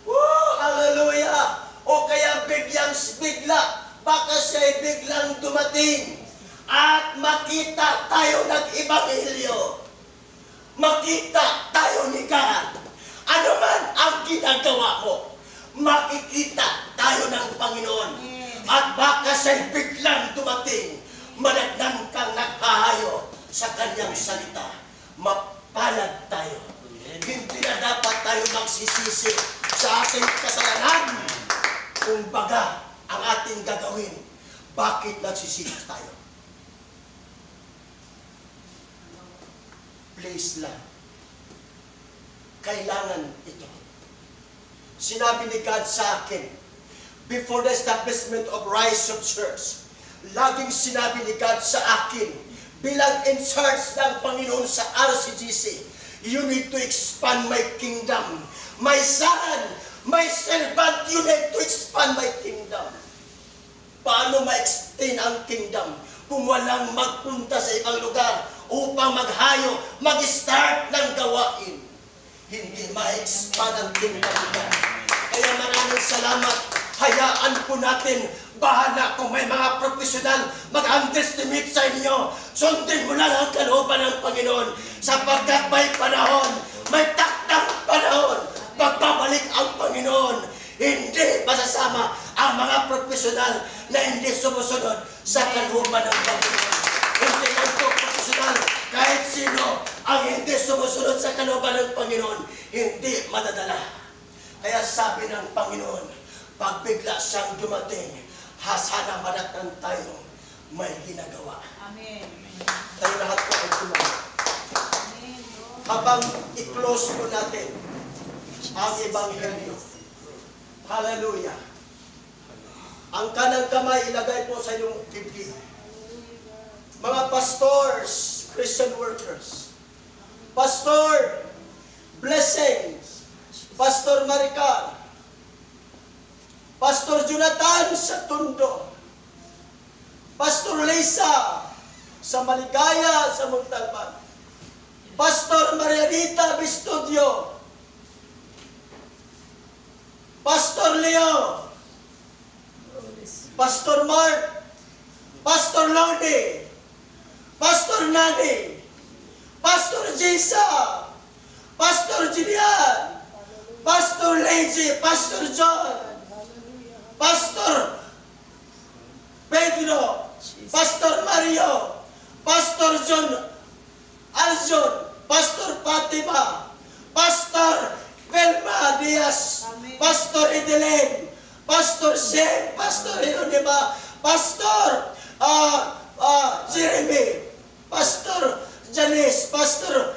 Oh, hallelujah! O kaya bigla, baka siya'y biglang dumating at makita tayo ng Ebanghelyo. Makita tayo ni God. Ano man ang ginagawa mo, makikita tayo ng Panginoon. At baka siya'y biglang dumating, managnan kang naghahayo sa kanyang salita. Mapalad tayo. Hindi na dapat tayo magsisisi sa ating kasalanan. Kung baga ang ating gagawin, bakit nagsisisi tayo? Please lang. Kailangan ito. Sinabi ni God sa akin, before the establishment of Rise of Church, laging sinabi ni God sa akin, bilang in charge ng Panginoon sa RCGC, you need to expand my kingdom. My son, my servant, you need to expand my kingdom. Paano ma-extend ang kingdom kung walang magpunta sa ibang lugar upang maghayo, mag-start ng gawain? Hindi ma-expand ang kingdom nila. Kaya maraming salamat. Hayaan po natin, bahala kung may mga profesional mag-underestimate sa inyo. Sundin mo lang ang kalooban ng Panginoon sapagkat may panahon, may takdang panahon, pagbabalik ang Panginoon. Hindi masasama ang mga profesional na hindi sumusunod sa kalooban ng Panginoon. Hindi lang po profesional, kahit sino ang hindi sumusunod sa kalooban ng Panginoon, hindi madadala. Kaya sabi ng Panginoon, pag bigla siyang dumating, sana manatnan tayo may ginagawa. Amen. Tayo lahat po ay tumayo. Habang i-close po natin ang Ebanghelyo. Hallelujah. Ang kanang kamay ilagay po sa iyong dibdib. Mga pastors, Christian workers, Pastor Blessings, Pastor Maricar, Pastor Jonathan sa Tondo, Pastor Lisa sa Maligaya sa Montalban, Pastor Marianita Bistudio, Pastor Leo, Pastor Mark, Pastor Lodi, Pastor Nani, Pastor Jisa, Pastor Julian, Pastor Leji, Pastor John, Pastor Pedro, Pastor Mario, Pastor John Aljon, Pastor Fatima, Pastor Velma Diaz, Pastor Edeline, Pastor Shem, Pastor Hieronima, Pastor Jeremy, Pastor Janice, Pastor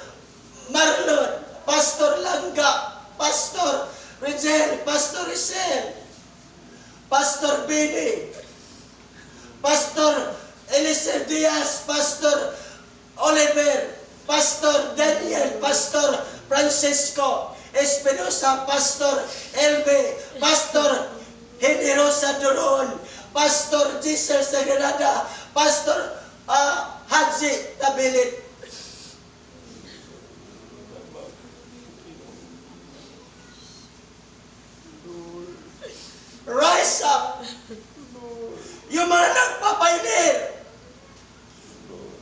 Marlon, Pastor Langga, Pastor Rigel, Pastor Rizal, Pastor Bini, Pastor Elisir Diaz, Pastor Oliver, Pastor Daniel, Pastor Francisco Espinosa, Pastor Elbe, Pastor Generosa Doron, Pastor Jesus Sagranada, Pastor Haji Tabilit. Rise up! Yung mga nagpapainir,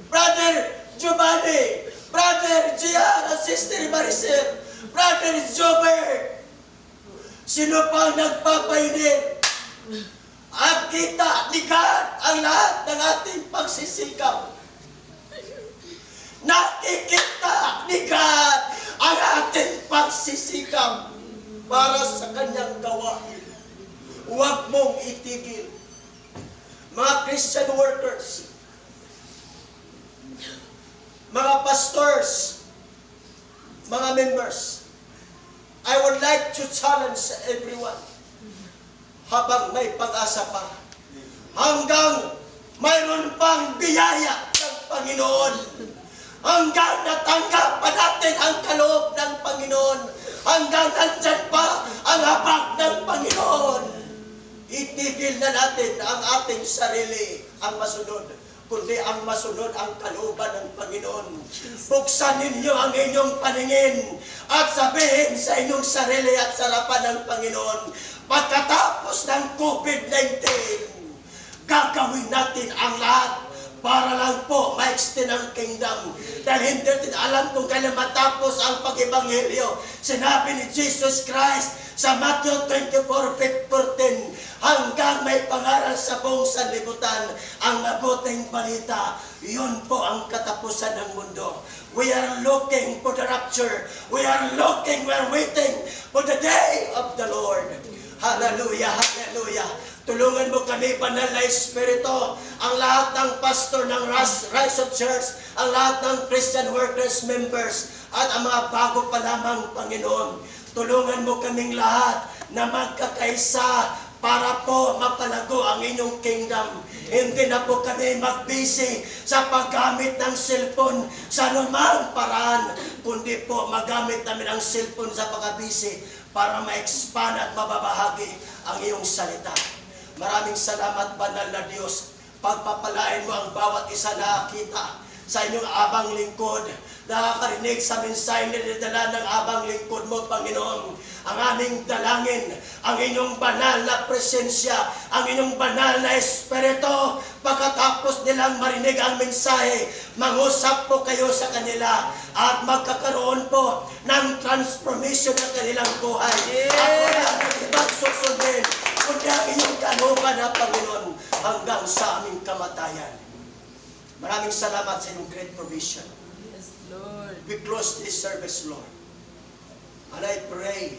Brother Giovanni, Brother Gian, Sister Maricel, Brother Jobert, sino pang nagpapainir? At kita, likat ang lahat ng ating pagsisikap. Nakikita, likat ang ating pagsisikap para sa kanyang gawain. Huwag mong itigil. Mga Christian workers, mga pastors, mga members, I would like to challenge everyone habang may pag-asa pa, hanggang mayroon pang biyaya ng Panginoon, hanggang natanggap pa natin ang kaloob ng Panginoon, hanggang nandyan pa ang habag ng Panginoon. Itigil na natin ang ating sarili ang masunod, kundi ang masunod ang kalooban ng Panginoon. Buksan ninyo ang inyong paningin at sabihin sa inyong sarili at sa harapan ng Panginoon, pagkatapos ng COVID-19, gagawin natin ang lahat para lang po ma-extend ang kingdom. Dahil hindi natin alam kung kailan matapos ang pag-ebanghelyo. Sinabi ni Jesus Christ sa Matthew 24:14, hanggang may pangaral sa buong sanlibutan ang mabuting balita. Yun po ang katapusan ng mundo. We are looking for the rapture. We are waiting for the day of the Lord. Hallelujah, hallelujah. Tulungan mo kami, Banal na Espiritu, ang lahat ng pastor ng Rise of Church, ang lahat ng Christian workers, members, at ang mga bago pa lamang, Panginoon. Tulungan mo kaming lahat na magkakaisa para po mapalago ang inyong kingdom. Hindi na po kami magbisi sa paggamit ng cellphone sa anumang paraan, kundi po magamit namin ang cellphone sa pagkabisi para ma-expand at mababahagi ang iyong salita. Maraming salamat, Banal na Diyos. Pagpapalain mo ang bawat isa na kita sa inyong abang lingkod, nakakarinig sa mensahe na dinadala ng abang lingkod mo, Panginoon. Ang aming dalangin, ang inyong banal na presensya, ang inyong banal na Espiritu, pagkatapos nilang marinig ang mensahe, mangusap po kayo sa kanila at magkakaroon po ng transformation ng kanilang buhay. At wala nang ibang susundin, kundi ang iyong kalooban na Panginoon hanggang sa aming kamatayan. Maraming salamat sa iyong great provision. Yes, Lord. We close this service, Lord. And I pray,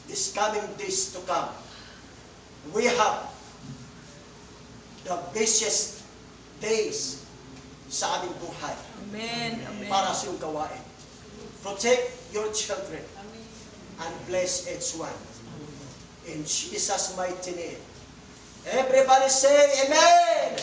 this coming days to come, we have the busiest days sa aming buhay Amen. Amen. para sa iyong gawain. Protect your children and bless each one. In Jesus' mighty name. Everybody say Amen!